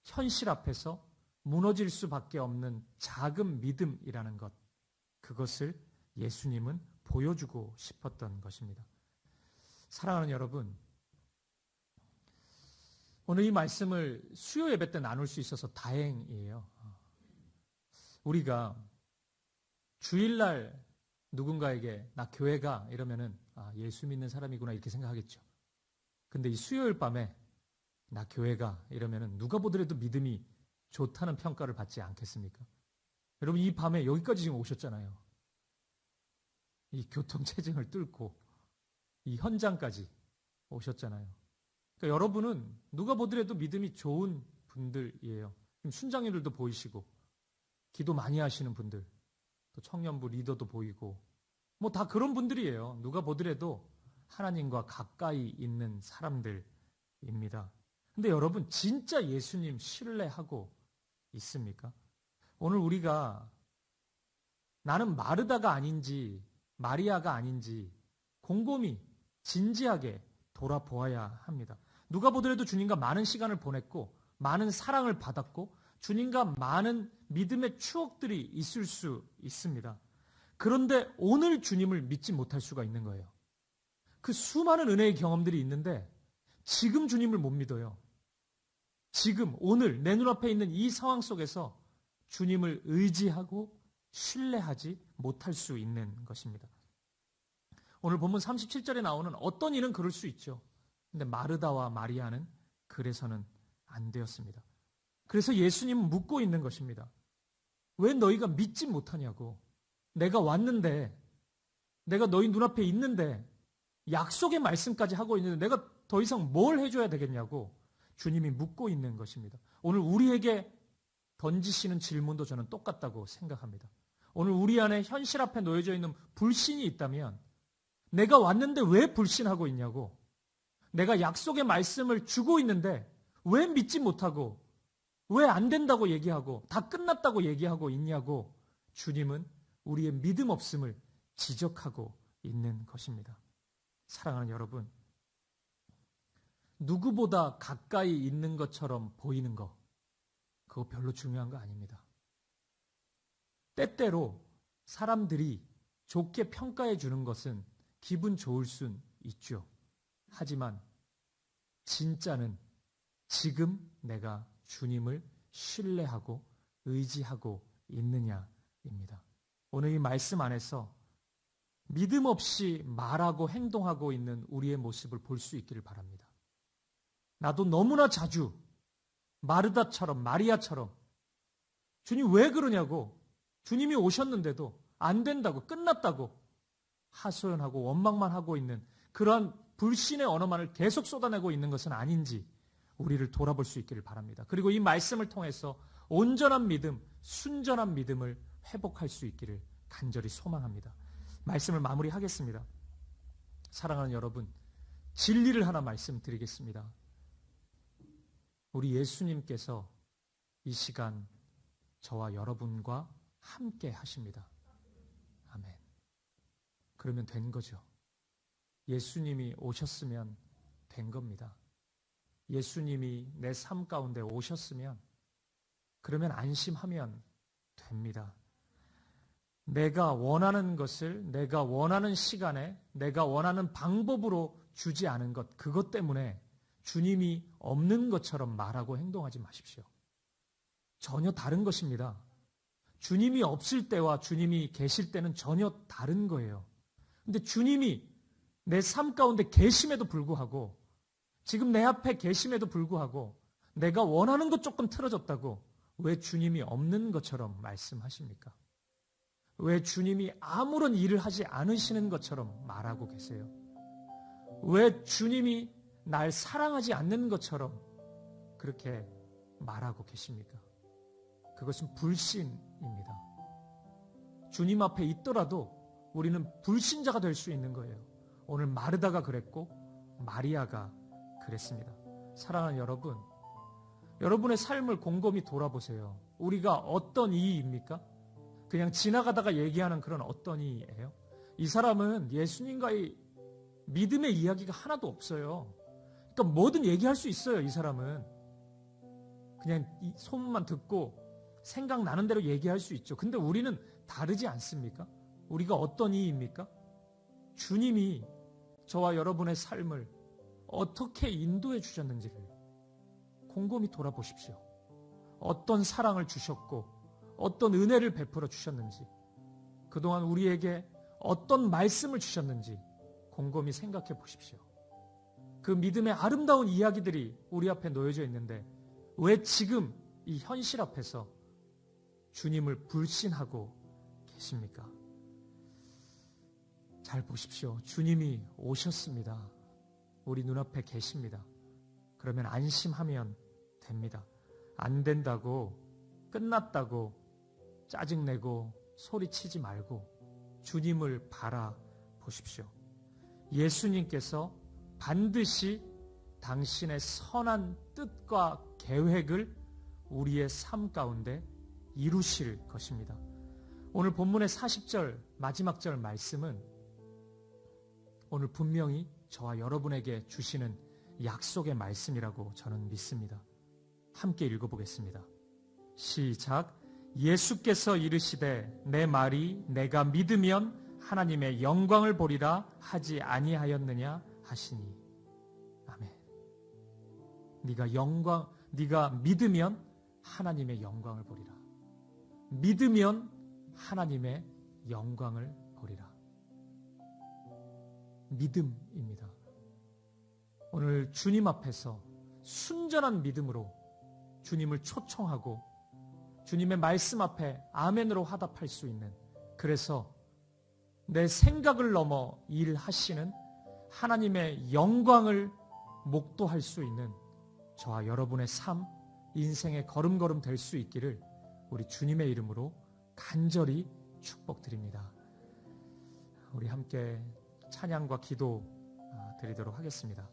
현실 앞에서 무너질 수밖에 없는 작은 믿음이라는 것, 그것을 예수님은 보여주고 싶었던 것입니다. 사랑하는 여러분, 오늘 이 말씀을 수요 예배 때 나눌 수 있어서 다행이에요. 우리가 주일날 누군가에게 나 교회가 이러면은 예수 믿는 사람이구나 이렇게 생각하겠죠. 근데 이 수요일 밤에 나 교회가 이러면은 누가 보더라도 믿음이 좋다는 평가를 받지 않겠습니까? 여러분 이 밤에 여기까지 지금 오셨잖아요. 이 교통체증을 뚫고 이 현장까지 오셨잖아요. 그러니까 여러분은 누가 보더라도 믿음이 좋은 분들이에요. 순장님들도 보이시고 기도 많이 하시는 분들, 또 청년부 리더도 보이고 뭐 다 그런 분들이에요. 누가 보더라도 하나님과 가까이 있는 사람들입니다. 근데 여러분 진짜 예수님 신뢰하고 있습니까? 오늘 우리가 나는 마르다가 아닌지 마리아가 아닌지 곰곰이 진지하게 돌아보아야 합니다. 누가 보더라도 주님과 많은 시간을 보냈고 많은 사랑을 받았고 주님과 많은 믿음의 추억들이 있을 수 있습니다. 그런데 오늘 주님을 믿지 못할 수가 있는 거예요. 그 수많은 은혜의 경험들이 있는데 지금 주님을 못 믿어요. 지금 오늘 내 눈앞에 있는 이 상황 속에서 주님을 의지하고 신뢰하지 못할 수 있는 것입니다. 오늘 본문 37절에 나오는 어떤 이는 그럴 수 있죠. 근데 마르다와 마리아는 그래서는 안 되었습니다. 그래서 예수님은 묻고 있는 것입니다. 왜 너희가 믿지 못하냐고. 내가 왔는데, 내가 너희 눈앞에 있는데, 약속의 말씀까지 하고 있는데 내가 더 이상 뭘 해줘야 되겠냐고 주님이 묻고 있는 것입니다. 오늘 우리에게 던지시는 질문도 저는 똑같다고 생각합니다. 오늘 우리 안에 현실 앞에 놓여져 있는 불신이 있다면 내가 왔는데 왜 불신하고 있냐고, 내가 약속의 말씀을 주고 있는데 왜 믿지 못하고 왜 안 된다고 얘기하고 다 끝났다고 얘기하고 있냐고 주님은 우리의 믿음 없음을 지적하고 있는 것입니다. 사랑하는 여러분, 누구보다 가까이 있는 것처럼 보이는 거, 그거 별로 중요한 거 아닙니다. 때때로 사람들이 좋게 평가해 주는 것은 기분 좋을 순 있죠. 하지만 진짜는 지금 내가 주님을 신뢰하고 의지하고 있느냐입니다. 오늘 이 말씀 안에서 믿음 없이 말하고 행동하고 있는 우리의 모습을 볼 수 있기를 바랍니다. 나도 너무나 자주 마르다처럼 마리아처럼 주님 왜 그러냐고, 주님이 오셨는데도 안 된다고, 끝났다고 하소연하고 원망만 하고 있는 그러한 불신의 언어만을 계속 쏟아내고 있는 것은 아닌지 우리를 돌아볼 수 있기를 바랍니다. 그리고 이 말씀을 통해서 온전한 믿음, 순전한 믿음을 회복할 수 있기를 간절히 소망합니다. 말씀을 마무리하겠습니다. 사랑하는 여러분, 진리를 하나 말씀드리겠습니다. 우리 예수님께서 이 시간 저와 여러분과 함께 하십니다. 아멘. 그러면 된 거죠. 예수님이 오셨으면 된 겁니다. 예수님이 내 삶 가운데 오셨으면 그러면 안심하면 됩니다. 내가 원하는 것을 내가 원하는 시간에 내가 원하는 방법으로 주지 않은 것, 그것 때문에 주님이 없는 것처럼 말하고 행동하지 마십시오. 전혀 다른 것입니다. 주님이 없을 때와 주님이 계실 때는 전혀 다른 거예요. 근데 주님이 내 삶 가운데 계심에도 불구하고, 지금 내 앞에 계심에도 불구하고 내가 원하는 것 조금 틀어졌다고 왜 주님이 없는 것처럼 말씀하십니까? 왜 주님이 아무런 일을 하지 않으시는 것처럼 말하고 계세요? 왜 주님이 날 사랑하지 않는 것처럼 그렇게 말하고 계십니까? 그것은 불신입니다. 주님 앞에 있더라도 우리는 불신자가 될 수 있는 거예요. 오늘 마르다가 그랬고 마리아가 그랬습니다. 사랑하는 여러분, 여러분의 삶을 곰곰이 돌아보세요. 우리가 어떤 이입니까? 그냥 지나가다가 얘기하는 그런 어떤 이예요? 이 사람은 예수님과의 믿음의 이야기가 하나도 없어요. 그러니까 뭐든 얘기할 수 있어요. 이 사람은 그냥 소문만 듣고 생각나는 대로 얘기할 수 있죠. 근데 우리는 다르지 않습니까? 우리가 어떤 이입니까? 주님이 저와 여러분의 삶을 어떻게 인도해 주셨는지를 곰곰이 돌아보십시오. 어떤 사랑을 주셨고 어떤 은혜를 베풀어 주셨는지, 그동안 우리에게 어떤 말씀을 주셨는지 곰곰이 생각해 보십시오. 그 믿음의 아름다운 이야기들이 우리 앞에 놓여져 있는데 왜 지금 이 현실 앞에서 주님을 불신하고 계십니까? 잘 보십시오. 주님이 오셨습니다. 우리 눈앞에 계십니다. 그러면 안심하면 됩니다. 안 된다고, 끝났다고 짜증내고 소리치지 말고 주님을 바라보십시오. 예수님께서 반드시 당신의 선한 뜻과 계획을 우리의 삶 가운데 이루실 것입니다. 오늘 본문의 40절 마지막 절 말씀은 오늘 분명히 저와 여러분에게 주시는 약속의 말씀이라고 저는 믿습니다. 함께 읽어보겠습니다. 시작. 예수께서 이르시되 내 말이 내가 믿으면 하나님의 영광을 보리라 하지 아니하였느냐 하시니. 아멘. 네가 믿으면 하나님의 영광을 보리라. 믿으면 하나님의 영광을 보리라. 믿음입니다. 오늘 주님 앞에서 순전한 믿음으로 주님을 초청하고 주님의 말씀 앞에 아멘으로 화답할 수 있는, 그래서 내 생각을 넘어 일하시는 하나님의 영광을 목도할 수 있는 저와 여러분의 삶, 인생의 걸음걸음 될 수 있기를 우리 주님의 이름으로 간절히 축복드립니다. 우리 함께 찬양과 기도 드리도록 하겠습니다.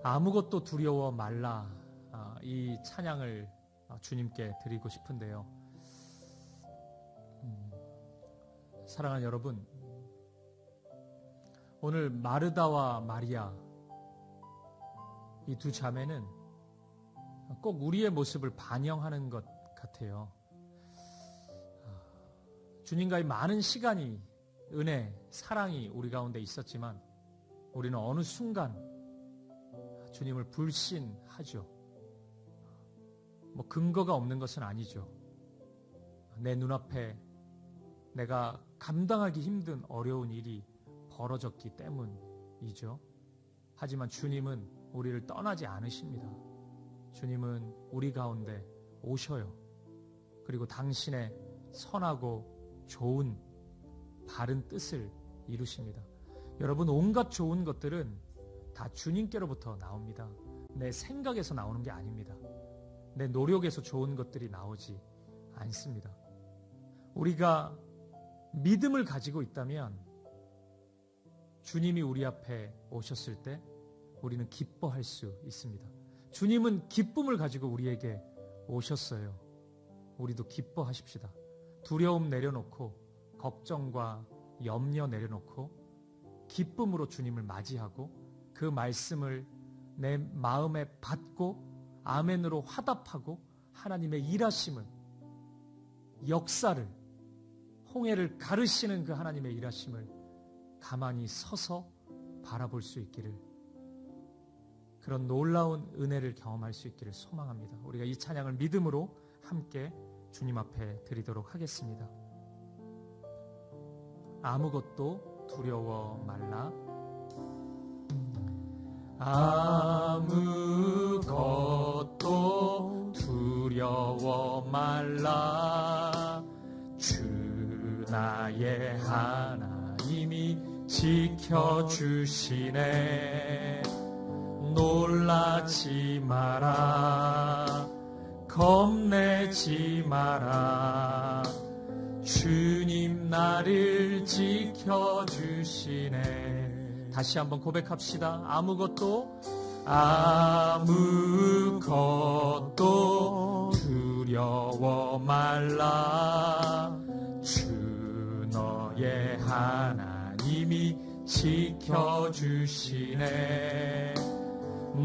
아무것도 두려워 말라, 이 찬양을 주님께 드리고 싶은데요. 사랑하는 여러분, 오늘 마르다와 마리아, 이 두 자매는 꼭 우리의 모습을 반영하는 것 같아요. 주님과의 많은 시간이, 은혜, 사랑이 우리 가운데 있었지만 우리는 어느 순간 주님을 불신하죠. 뭐 근거가 없는 것은 아니죠. 내 눈앞에 내가 감당하기 힘든 어려운 일이 벌어졌기 때문이죠. 하지만 주님은 우리를 떠나지 않으십니다. 주님은 우리 가운데 오셔요. 그리고 당신의 선하고 좋은 바른 뜻을 이루십니다. 여러분, 온갖 좋은 것들은 다 주님께로부터 나옵니다. 내 생각에서 나오는 게 아닙니다. 내 노력에서 좋은 것들이 나오지 않습니다. 우리가 믿음을 가지고 있다면 주님이 우리 앞에 오셨을 때 우리는 기뻐할 수 있습니다. 주님은 기쁨을 가지고 우리에게 오셨어요. 우리도 기뻐하십시다. 두려움 내려놓고 걱정과 염려 내려놓고 기쁨으로 주님을 맞이하고 그 말씀을 내 마음에 받고 아멘으로 화답하고 하나님의 일하심을, 역사를, 홍해를 가르시는 그 하나님의 일하심을 가만히 서서 바라볼 수 있기를, 그런 놀라운 은혜를 경험할 수 있기를 소망합니다. 우리가 이 찬양을 믿음으로 함께 주님 앞에 드리도록 하겠습니다. 아무것도 두려워 말라. 아무것도 두려워 말라. 주 나의 하나님이 지켜주시네. 놀라지 마라. 겁내지 마라. 주님 나를 지켜주시네. 다시 한번 고백합시다. 아무것도 두려워 말라. 주 너의 하나님이 지켜주시네.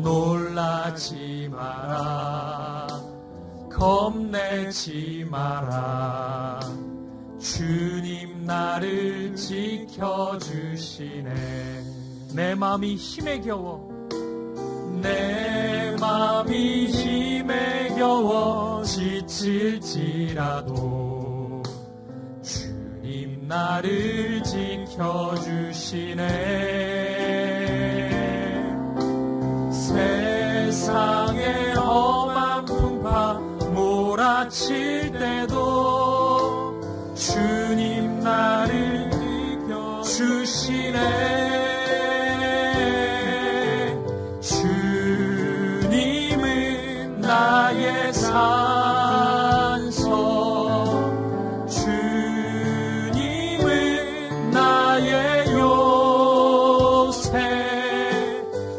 놀라지 마라. 겁내지 마라. 주님 나를 지켜주시네. 내 마음이 힘에 겨워, 내 마음이 힘에 겨워 지칠지라도 주님 나를 지켜주시네. 세상의 험한 풍파 몰아칠 때도 주님 나를 지켜주시네. 주님은 나의 산성, 주님은 나의 요새,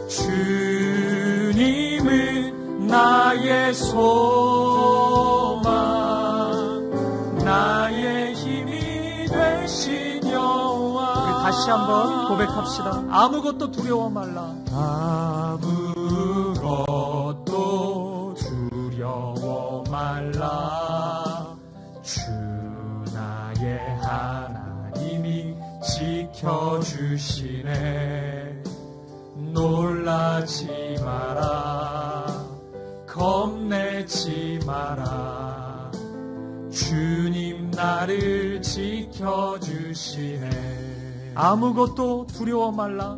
주님은 나의 소망, 나의 힘이 되신 여호와. 우리 다시 한번 고백합시다. 아무것도 두려워 말라. 아무것도 두려워 말라. 주 나의 하나님이 지켜주시네. 놀라지 마라. 겁내지 마라. 주님 나를 지켜주시네. 아무것도 두려워 말라.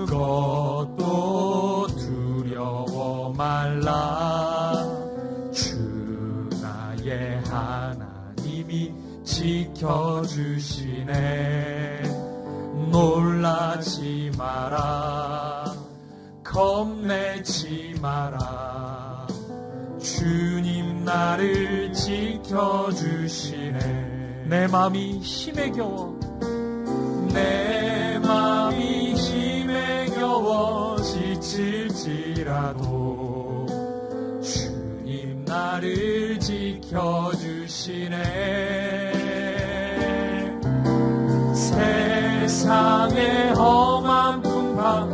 아무것도 두려워 말라. 주 나의 하나님이 지켜주시네. 놀라지 마라. 겁내지 마라. 주님 나를 지켜주시네. 내 마음이 힘에 겨워, 내 마음이 힘에 겨워 지칠지라도 주님 나를 지켜주시네. 세상의 험한 풍파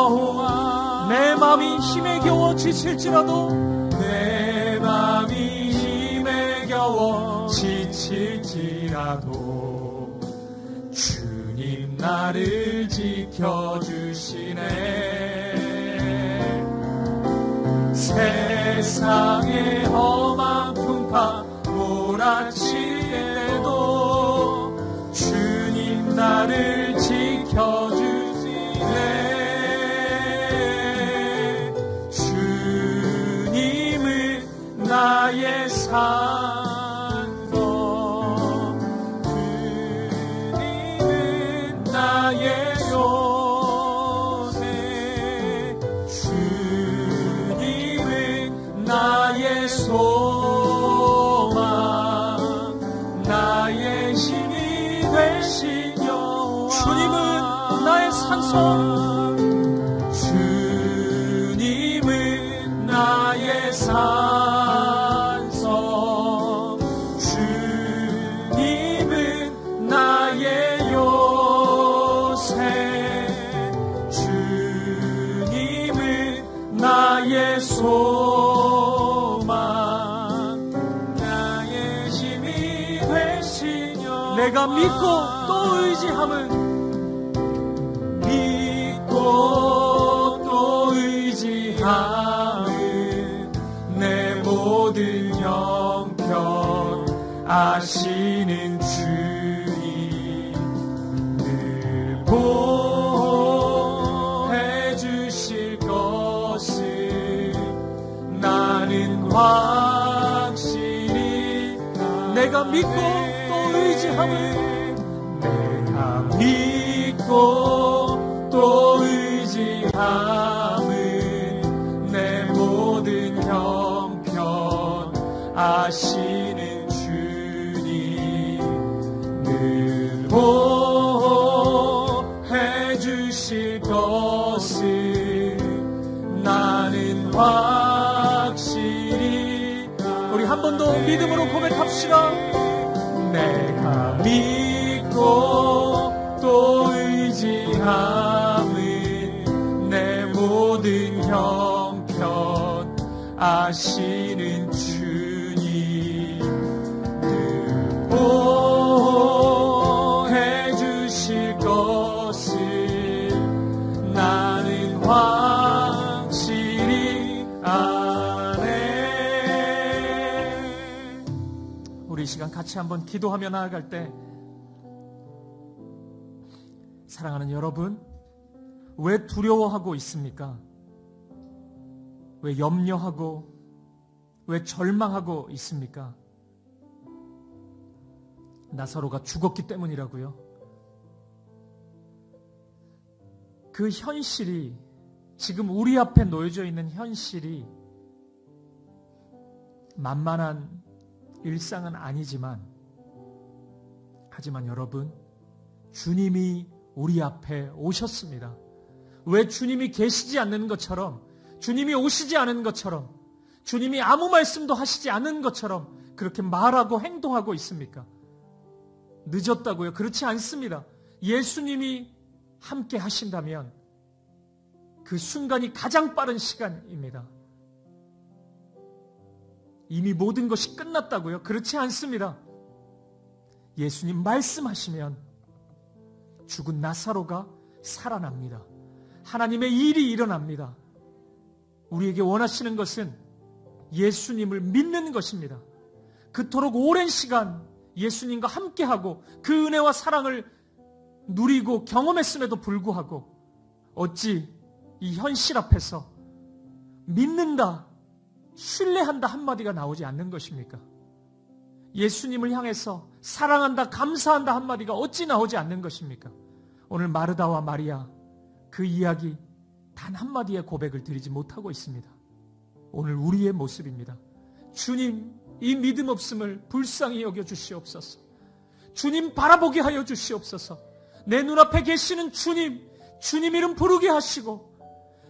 여호와 내 마음이 힘에 겨워 지칠지라도 내 마음이 힘에 겨워 지칠지라도 주님 나를 지켜주시네. 세상의 험한 풍파 몰아칠 때도 주님 나를 지켜주시네. 주님은 나의 산성, 주님은 나의 요새, 주님은 나의 소망, 나의 힘이 되신 여호와. 주님은 나의 산성, 주님은 나의 산성, 주님은 나의 요새, 주님은 나의 소망, 나의 힘이 되신 여호와. 내가 믿고 또 의지함은 또 의지함은 내 모든 형편 아시는 주님 늘 보호해 주실 것을 나는 확실히 내가 믿고 또 의지함은 내가 믿고 또 의지함은 내 모든 형편 아시는 주님 늘 보호해 주실 것을 나는 확실히. 우리 한 번 더 믿음으로 고백합시다. 내가 믿고 또 의지함은 내 모든 형편 아시는 주님 늘 보호해 주실 것을 나는 확실히 아네. 우리 이 시간 같이 한번 기도하며 나아갈 때, 사랑하는 여러분, 왜 두려워하고 있습니까? 왜 염려하고, 왜 절망하고 있습니까? 나사로가 죽었기 때문이라고요. 그 현실이, 지금 우리 앞에 놓여져 있는 현실이 만만한 일상은 아니지만, 하지만 여러분, 주님이 우리 앞에 오셨습니다. 왜 주님이 계시지 않는 것처럼, 주님이 오시지 않은 것처럼, 주님이 아무 말씀도 하시지 않은 것처럼 그렇게 말하고 행동하고 있습니까? 늦었다고요? 그렇지 않습니다. 예수님이 함께 하신다면 그 순간이 가장 빠른 시간입니다. 이미 모든 것이 끝났다고요? 그렇지 않습니다. 예수님 말씀하시면 죽은 나사로가 살아납니다. 하나님의 일이 일어납니다. 우리에게 원하시는 것은 예수님을 믿는 것입니다. 그토록 오랜 시간 예수님과 함께하고 그 은혜와 사랑을 누리고 경험했음에도 불구하고 어찌 이 현실 앞에서 믿는다, 신뢰한다 한마디가 나오지 않는 것입니까? 예수님을 향해서 사랑한다, 감사한다 한마디가 어찌 나오지 않는 것입니까? 오늘 마르다와 마리아, 그 이야기 단 한마디의 고백을 드리지 못하고 있습니다. 오늘 우리의 모습입니다. 주님, 이 믿음 없음을 불쌍히 여겨 주시옵소서. 주님 바라보게 하여 주시옵소서. 내 눈앞에 계시는 주님, 주님 이름 부르게 하시고,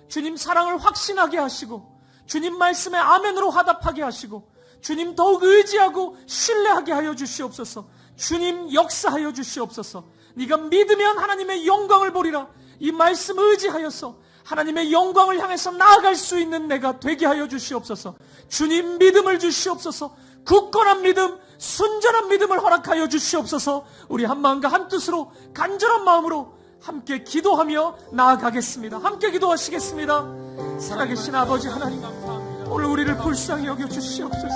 주님 사랑을 확신하게 하시고, 주님 말씀에 아멘으로 화답하게 하시고, 주님 더욱 의지하고 신뢰하게 하여 주시옵소서. 주님 역사하여 주시옵소서. 네가 믿으면 하나님의 영광을 보리라. 이 말씀 의지하여서 하나님의 영광을 향해서 나아갈 수 있는 내가 되게 하여 주시옵소서. 주님 믿음을 주시옵소서. 굳건한 믿음, 순전한 믿음을 허락하여 주시옵소서. 우리 한 마음과 한 뜻으로 간절한 마음으로 함께 기도하며 나아가겠습니다. 함께 기도하시겠습니다. 살아계신 아버지 하나님, 오늘 우리를 불쌍히 여겨 주시옵소서.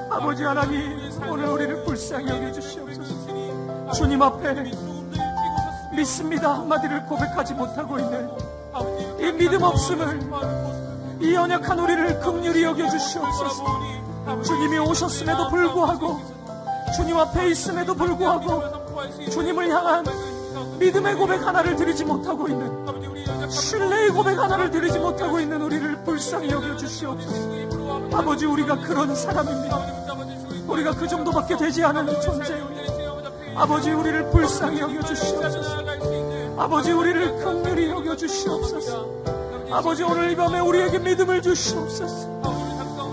아버지 하나님, 오늘 우리를 불쌍히 여겨 주시옵소서. 주님 앞에 믿습니다 한마디를 고백하지 못하고 있는 이 믿음 없음을, 이 연약한 우리를 긍휼히 여겨 주시옵소서. 주님이 오셨음에도 불구하고, 주님 앞에 있음에도 불구하고 주님을 향한 믿음의 고백 하나를 드리지 못하고 있는, 신뢰의 고백 하나를 드리지 못하고 있는 우리를 불쌍히 여겨 주시옵소서. 아버지, 우리가 그런 사람입니다. 우리가 그 정도밖에 되지 않은 존재입니다. 아버지, 우리를 불쌍히 여겨 주시옵소서. 아버지, 우리를 긍휼히 여겨 주시옵소서. 아버지, 오늘 이 밤에 우리에게 믿음을 주시옵소서.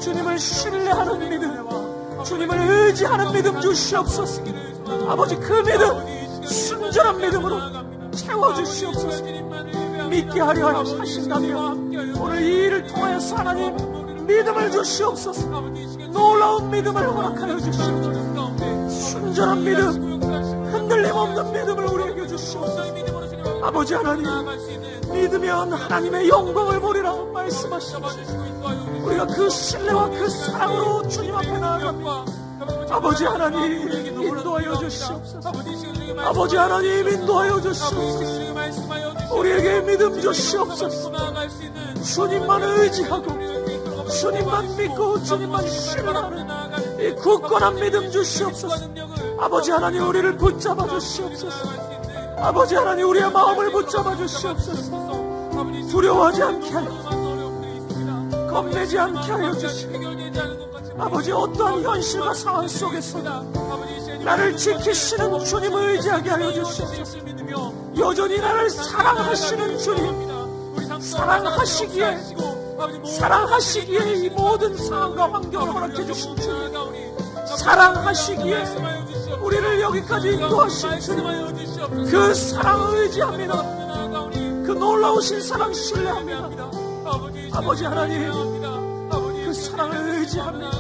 주님을 신뢰하는 믿음, 주님을 의지하는 믿음 주시옵소서. 아버지, 그 믿음, 순전한 믿음으로 채워주시옵소서. 믿게 하려 하신다면 오늘 이 일을 통하여서 하나님 믿음을 주시옵소서. 놀라운 믿음을 허락하여 주시옵소서. 순전한 믿음, 흔들림 없는 믿음을 우리에게 주시옵소서. 아버지 하나님, 믿으면 하나님의 영광을 보리라 말씀하시옵소서. 우리가 그 신뢰와 그 사랑으로 주님 앞에 나아갑니다. 아버지 하나님, 인도하여 주시옵소서. 아버지 하나님, 인도하여 주시옵소서. 우리에게 믿음 주시옵소서. 주님만 의지하고 주님만 믿고 주님만 신뢰하는 이 굳건한 믿음 주시옵소서. 아버지 하나님, 우리를 붙잡아 주시옵소서. 아버지 하나님, 우리의 마음을 붙잡아 주시옵소서. 두려워하지 않게 하여, 겁내지 않게 하여 주시옵소서. 아버지, 어떠한 현실과 상황 속에서 나를 지키시는 주님을 의지하게 하여 주시옵소서. 여전히 나를 사랑하시는 주님, 사랑하시기에 이 모든 상황과 환경을 허락해 주신 주님, 사랑하시기에 우리를 여기까지 인도하신 주님, 그 사랑을 의지합니다. 그 놀라우신 사랑 신뢰합니다. 아버지 하나님, 그 사랑을 의지합니다.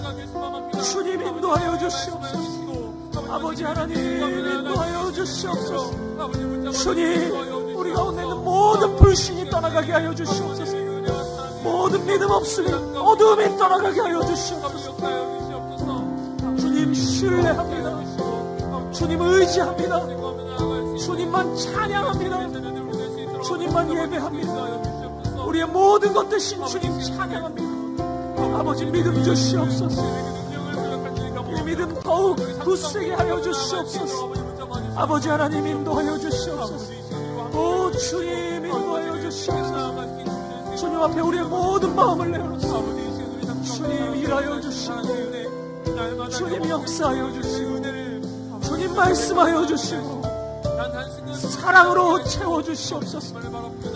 주님, 인도하여 주시옵소서. 아버지 하나님, 인도하여 주시옵소서. 주님, 우리 가운데 있는 모든 불신이 떠나가게 하여 주시옵소서. 모든 믿음 없음이, 어두움이 떠나가게 하여 주시옵소서. 주님 신뢰합니다. 주님 의지합니다. 주님만 찬양합니다. 주님만 예배합니다. 우리의 모든 것 대신 주님 찬양합니다. 아버지, 믿음 주시옵소서. 이 믿음 더욱 굳세게 하여 주시옵소서. 아버지 하나님, 인도하여 주시옵소서. 오 주님, 인도하여 주시옵소서. 주님 앞에 우리의 모든 마음을 내어놓습니다. 주님, 일하여 주시고, 주님 역사하여 주시고, 주님 말씀하여 주시고, 사랑으로 채워주시옵소서.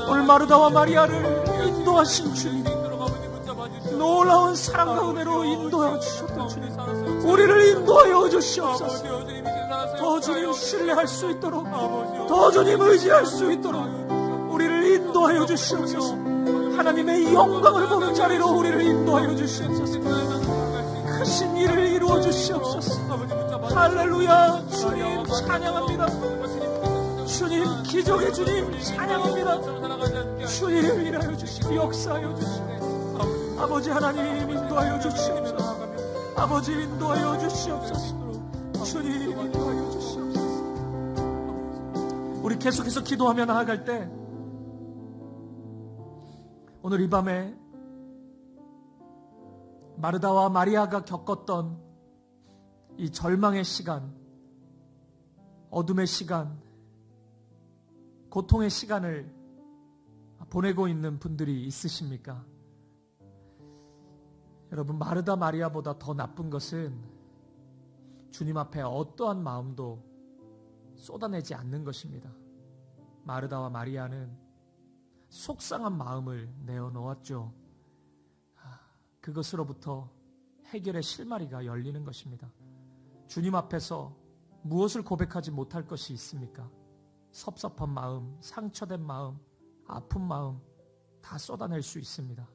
오늘 마르다와 마리아를 인도하신 주님, 놀라운 사랑과 은혜로 인도하여 주셨던 주님, 우리를 인도하여 주시옵소서. 더 주님 신뢰할 수 있도록, 더 주님 의지할 수 있도록 우리를 인도하여 주시옵소서. 하나님의 영광을 보는 자리로 우리를 인도하여 주시옵소서. 크신 일을 이루어 주시옵소서. 할렐루야. 주님 찬양합니다. 주님, 기적의 주님 찬양합니다. 주님, 일하여 주시고 역사하여 주시고, 아버지 하나님, 인도하여 주시옵소서. 아버지, 인도하여 주시옵소서. 주님, 인도하여 주시옵소서. 우리 계속해서 기도하며 나아갈 때, 오늘 이 밤에 마르다와 마리아가 겪었던 이 절망의 시간, 어둠의 시간, 고통의 시간을 보내고 있는 분들이 있으십니까? 여러분, 마르다 마리아보다 더 나쁜 것은 주님 앞에 어떠한 마음도 쏟아내지 않는 것입니다. 마르다와 마리아는 속상한 마음을 내어놓았죠. 그것으로부터 해결의 실마리가 열리는 것입니다. 주님 앞에서 무엇을 고백하지 못할 것이 있습니까? 섭섭한 마음, 상처된 마음, 아픈 마음 다 쏟아낼 수 있습니다.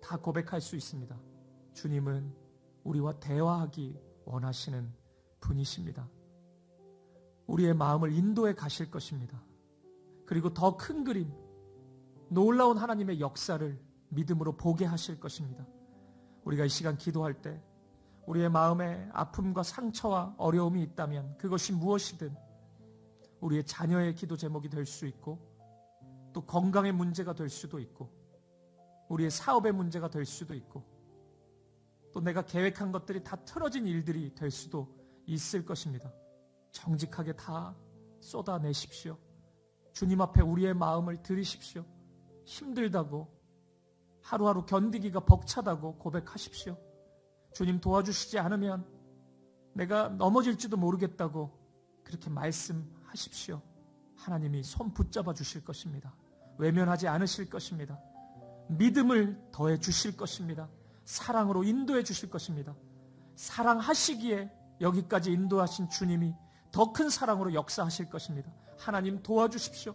다 고백할 수 있습니다. 주님은 우리와 대화하기 원하시는 분이십니다. 우리의 마음을 인도해 가실 것입니다. 그리고 더 큰 그림, 놀라운 하나님의 역사를 믿음으로 보게 하실 것입니다. 우리가 이 시간 기도할 때 우리의 마음에 아픔과 상처와 어려움이 있다면 그것이 무엇이든 우리의 자녀의 기도 제목이 될 수 있고, 또 건강의 문제가 될 수도 있고, 우리의 사업의 문제가 될 수도 있고, 또 내가 계획한 것들이 다 틀어진 일들이 될 수도 있을 것입니다. 정직하게 다 쏟아내십시오. 주님 앞에 우리의 마음을 드리십시오. 힘들다고, 하루하루 견디기가 벅차다고 고백하십시오. 주님 도와주시지 않으면 내가 넘어질지도 모르겠다고 그렇게 말씀하십시오. 하나님이 손 붙잡아 주실 것입니다. 외면하지 않으실 것입니다. 믿음을 더해 주실 것입니다. 사랑으로 인도해 주실 것입니다. 사랑하시기에 여기까지 인도하신 주님이 더 큰 사랑으로 역사하실 것입니다. 하나님 도와주십시오.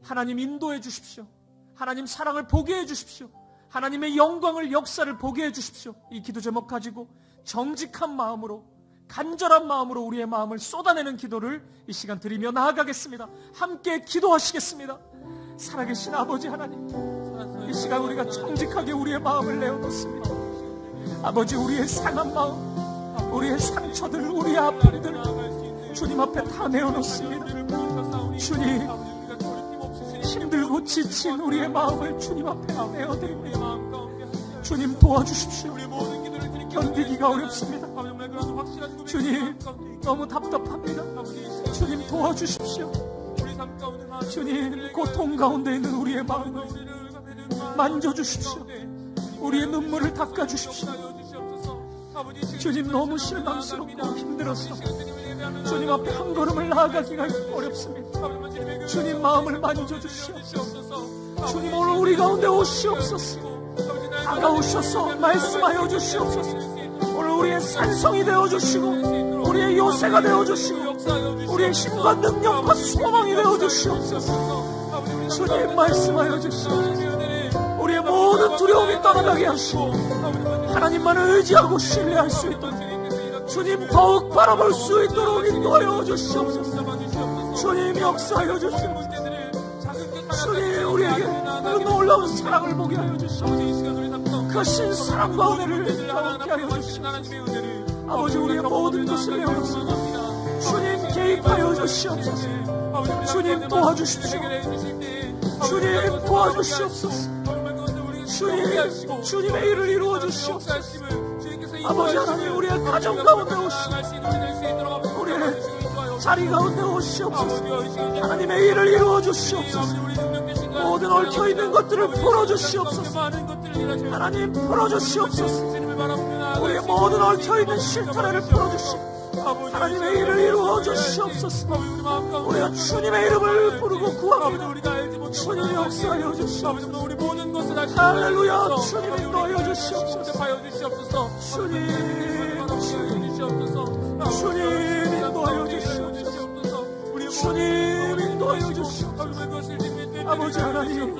하나님 인도해 주십시오. 하나님 사랑을 보게 해 주십시오. 하나님의 영광을, 역사를 보게 해 주십시오. 이 기도 제목 가지고 정직한 마음으로, 간절한 마음으로 우리의 마음을 쏟아내는 기도를 이 시간 드리며 나아가겠습니다. 함께 기도하시겠습니다. 살아계신 아버지 하나님, 이 시간 우리가 정직하게 우리의 마음을 내어놓습니다. 아버지, 우리의 상한 마음, 우리의 상처들, 우리의 아픔들 주님 앞에 다 내어놓습니다. 주님, 힘들고 지친 우리의 마음을 주님 앞에 내어드립니다. 주님 도와주십시오. 견디기가 어렵습니다. 주님, 너무 답답합니다. 주님 도와주십시오. 주님, 고통 가운데 있는 우리의 마음을 만져주십시오. 우리의 눈물을 닦아주십시오. 주님, 너무 실망스럽고 힘들어서 주님 앞에 한 걸음을 나아가기가 어렵습니다. 주님, 마음을 만져주시옵소서. 주님, 오늘 우리 가운데 오시옵소서. 다가오셔서 말씀하여 주시옵소서. 오늘 우리의 산성이 되어주시고, 우리의 요새가 되어주시고, 우리의 힘과 능력과 소망이 되어주시옵소서. 주님, 말씀하여 주시옵소서. 우리의 모든 두려움이 떠나가게 하시고 하나님만을 의지하고 신뢰할 수 있도록 주님 더욱 바라볼 수 있도록 인도하여 주시옵소서. 주님, 역사하여 주시옵소서. 주님, 우리에게 그 놀라운 사랑을 보게 하여 주시옵소서. 그 신사랑과 은혜를 더욱게 하여 주시옵소서. 아버지, 우리의 모든 것을 내어놓습니다. 주님, 개입하여 주시옵소서. 주님, 도와주십시오. 주님, 도와주시옵소서. 주님, 주님의 일을 이루어 주시옵소서. 아버지 하나님, 우리의 가정 가운데 오시옵소서. 우리의 자리 가운데 오시옵소서. 하나님의 일을 이루어 주시옵소서. 모든 얽혀있는 것들을 풀어주시옵소서. 하나님, 풀어주시옵소서. 우리의 모든 얽혀있는 실타래를 풀어주시옵소서. 하나님의 일을 이루어 주시옵소서. 우리가 주님의 이름을 부르고 구합니다. 주님, 역사하여 주시옵소서. 할렐루야. 주님, 인도하여 주시옵소서. 주님, 주님, 인도하여 주시옵소서. 주님, 인도하여 주시옵소서. 아버지 하나님,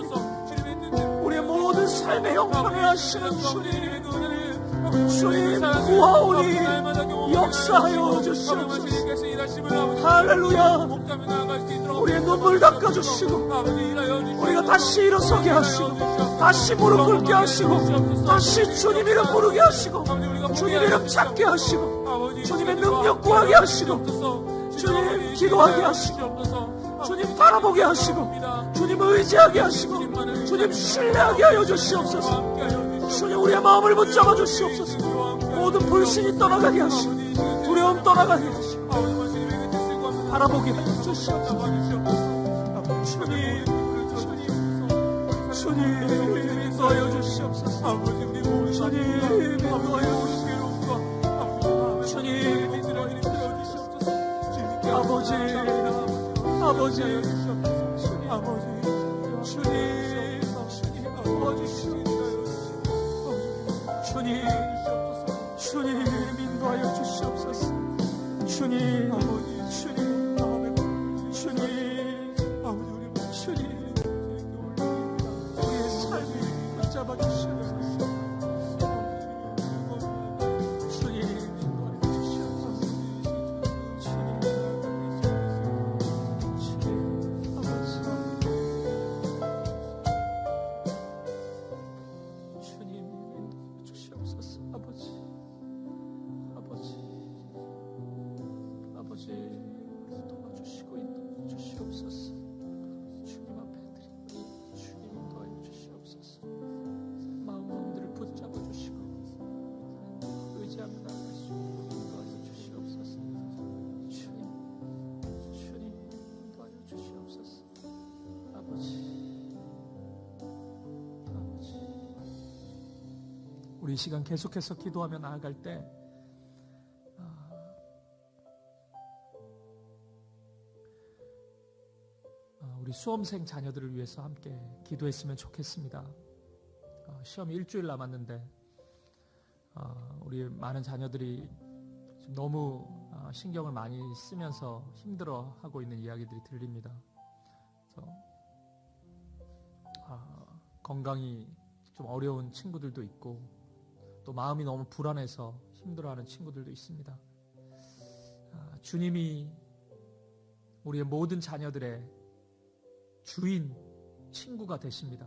우리의 모든 삶의 형편을 하시는 주님, 주님, 구하오니 역사하여 주시옵소서. 할렐루야. 우리의 눈물 닦아주시고, 우리가 다시 일어서게 하시고, 다시 무릎 꿇게 하시고, 다시 주님 이름 부르게 하시고, 주님 이름 찾게 하시고, 주님의 능력 구하게 하시고, 주님 기도하게 하시고, 주님 바라보게 하시고, 주님 의지하게 하시고, 주님 신뢰하게 하여 주시옵소서. 주님, 우리의 마음을 붙잡아 주시옵소서. 모든 불신이 떠나가게 하시고, 두려움 떠나가게 하시고, 바라보게 하여 주시옵소서. 주님, 주님, 인도하여 주시옵소서. 주님, 인도하여 주시옵소서. 주님, 아버지, 아버지, 주님, 도와주시옵소서. 주님, 주님, 인도하여 주시옵소서. 주님, 주님, 주님, 우리 이 시간 계속해서 기도하며 나아갈 때 우리 수험생 자녀들을 위해서 함께 기도했으면 좋겠습니다. 시험이 일주일 남았는데 우리 많은 자녀들이 지금 너무 신경을 많이 쓰면서 힘들어하고 있는 이야기들이 들립니다. 그래서 건강이 좀 어려운 친구들도 있고 또 마음이 너무 불안해서 힘들어하는 친구들도 있습니다. 주님이 우리의 모든 자녀들의 주인, 친구가 되십니다.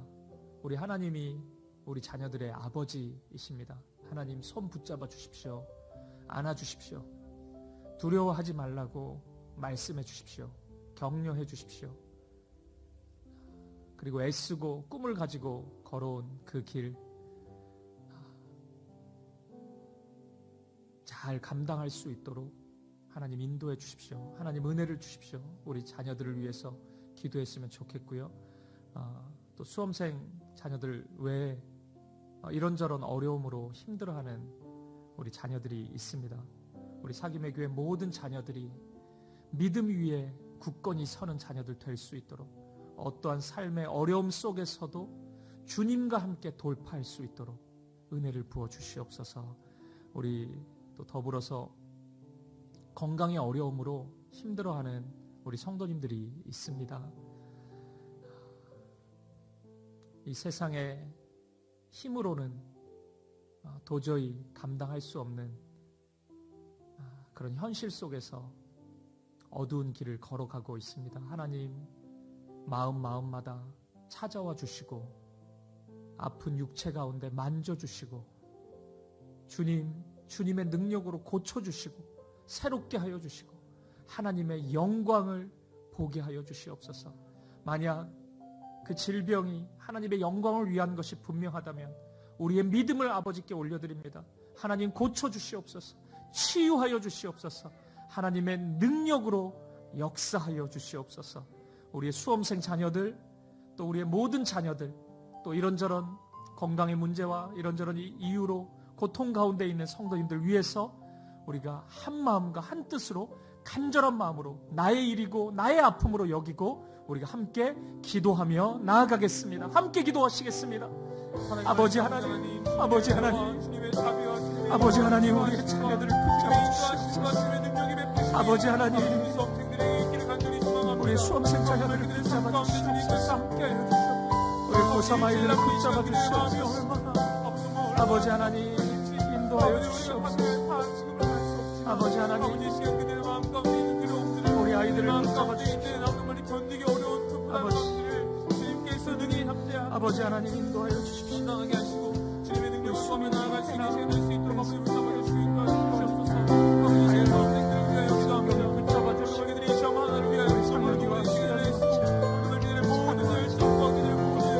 우리 하나님이 우리 자녀들의 아버지이십니다. 하나님 손 붙잡아 주십시오. 안아주십시오. 두려워하지 말라고 말씀해 주십시오. 격려해 주십시오. 그리고 애쓰고 꿈을 가지고 걸어온 그 길 잘 감당할 수 있도록 하나님 인도해 주십시오. 하나님 은혜를 주십시오. 우리 자녀들을 위해서 기도했으면 좋겠고요. 또 수험생 자녀들 외에 이런저런 어려움으로 힘들어하는 우리 자녀들이 있습니다. 우리 사김의 교회 모든 자녀들이 믿음 위에 굳건히 서는 자녀들 될 수 있도록 어떠한 삶의 어려움 속에서도 주님과 함께 돌파할 수 있도록 은혜를 부어 주시옵소서. 우리 또 더불어서 건강의 어려움으로 힘들어하는 우리 성도님들이 있습니다. 이 세상의 힘으로는 도저히 감당할 수 없는 그런 현실 속에서 어두운 길을 걸어가고 있습니다. 하나님 마음마다 찾아와 주시고 아픈 육체 가운데 만져주시고 주님의 능력으로 고쳐주시고 새롭게 하여 주시고 하나님의 영광을 보게 하여 주시옵소서. 만약 그 질병이 하나님의 영광을 위한 것이 분명하다면 우리의 믿음을 아버지께 올려드립니다. 하나님 고쳐주시옵소서. 치유하여 주시옵소서. 하나님의 능력으로 역사하여 주시옵소서. 우리의 수험생 자녀들 또 우리의 모든 자녀들 또 이런저런 건강의 문제와 이런저런 이유로 고통 가운데 있는 성도님들 위해서 우리가 한 마음과 한 뜻으로 간절한 마음으로 나의 일이고 나의 아픔으로 여기고 우리가 함께 기도하며 나아가겠습니다. 함께 기도하시겠습니다. 아버지 하나님, 아버지 하나님, 아버지 하나님, 우리의 자녀들을 붙잡아 주시옵소서. 아버지 하나님, 우리의 수험생 자녀들을 붙잡아 주시옵소서. 우리 고3 아이들을 붙잡아 주시옵소서. 아버지 하나님, 인도하여 주시옵소서. 아버지 하나님, 우리 아이들을 붙잡아 주시옵소서. 아버지 하나님, 인도하여 주십시오. 우리 수험에 나아갈 수 있는 수 있도록 아버지 붙잡아 주시옵소서. 아이들을 붙잡아 주시옵소서.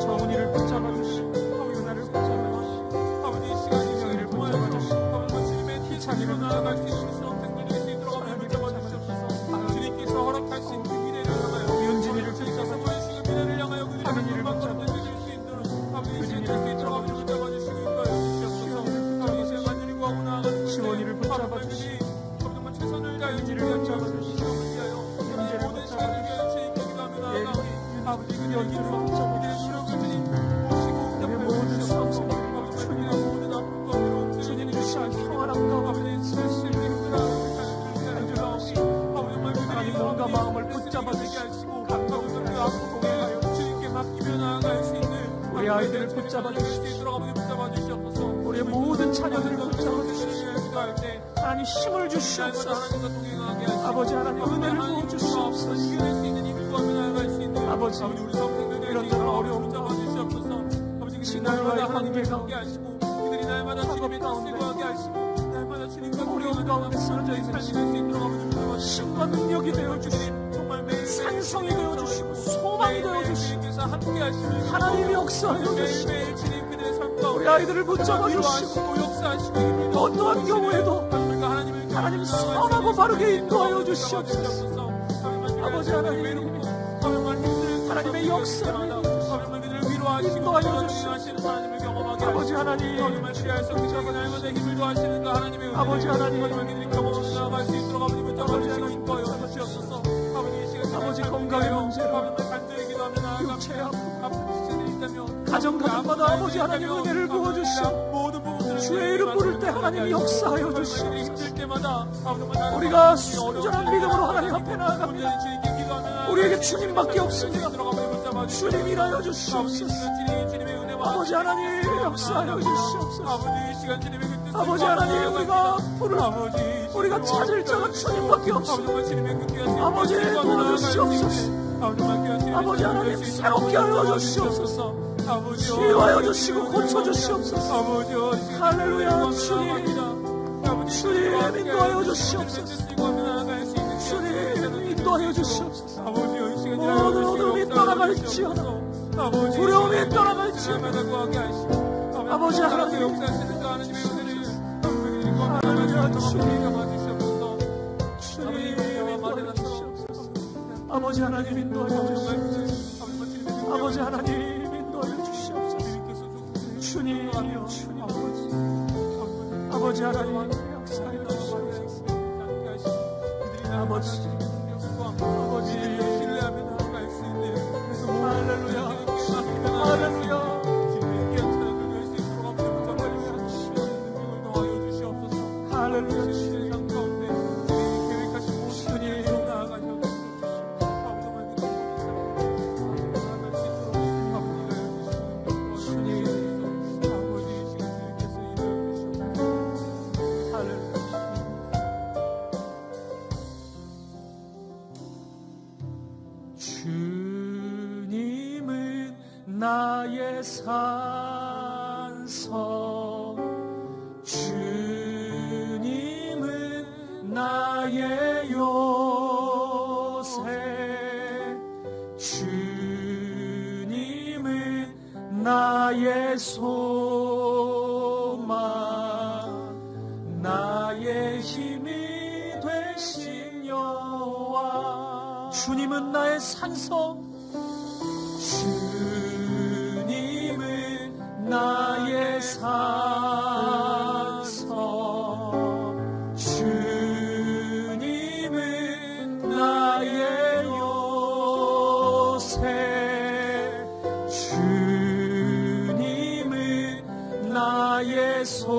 성령님과 정은이를 붙잡아 주시고 은혜를 붙잡아 주시고 영희를 붙잡아 주시고 희찬이를 나아갈 수 있는 수험생들이 수 있도록 하나님 붙잡아 주시옵소서. 주님께서 허락할 수 있는 그 미래를 향하여 윤진이를 붙잡아 주시고 미래를 향하여 하느니를 붙잡아 주시고 유진이를 붙잡아 주시고 시원이를 붙잡아 주시고 정말 최선을 다해 윤진이를 붙잡아 주시고 현재를 붙잡아 주시고 아버지 연주를 붙잡아 주시고 우리 모든 수험생들 주님 주시는 평안함 가운데 하나님 몸과 마음을 붙잡아 주시고 감동을 아프고 하여 주님께 맡기며 나아갈 수 있는 우리 아이들을 붙잡아 주시고 우리의 모든 자녀들을 붙잡아 주시고 하나님 힘을 주시옵소서. 아버지 하나님 은혜를 부어 주시옵소서. 아버지 이런저런 어려움 지날과의 관계 가운데 작업 가운데 어려움 가운데 쓰러져 있는 힘과 능력이 되어주시고 산성이 되어주시고 소망이 되어주시고 하나님이 역사하여 주시고 우리 아이들을 붙잡아 주시고 어떠한 경우에도 하나님 선하고 바르게 인도하여 주시옵소서. 아버지 하나님 하나님의 역사를 인도하여 주시옵소서. 아버지 하나님, 아버지 하나님, 아버지 건강의 문제로 육체의 아픔, 가정가정마다 아버지 하나님 은혜를 부어주시오. 주의 이름 부를 때 하나님 역사하여 주시옵소서. 우리가 순전한 믿음으로 하나님 앞에 나아갑니다. 우리에게 주님밖에 없습니다. 주님 일하여 주시옵소서. 아버지 하나님 역사하여 주시옵소서. 아버지 하나님, 우리가 찾을 자가 주님밖에 없습니다. 아버지 도와주시옵소서. 아버지 하나님 새롭게 하여 주시옵소서. 치유하여 주시고 고쳐주시옵소서. 할렐루야. 주님 인도하여 주시옵소서. 주님 인도하여 주시옵소서. 모든 어둠이 떠나갈지어다. 두려움이 떠나갈지어다. 아버지 하나님, 할렐루야. 주님 인도하여 주시옵소서. 아버지 하나님 인도하여 주시옵소서. 아버지 하나님 인도하여 주시옵소서. 주님이여, 주님 아버지 하나님 역사하여 주시옵소서. 아버지 신뢰하며 나아갈 수 있는 할렐루야. 할렐루야. 할렐루야. 세상 가운데 계획하신 모든 일을 나아가셔서 주님은 나의 산성, 주님은 나의 요새, 주님은 나의 소망, 나의 힘이 되신 여호와. 주님은 나의 산성, 주님은 나의 산성, 주님은 나의 요새, 주님은 나의 소망,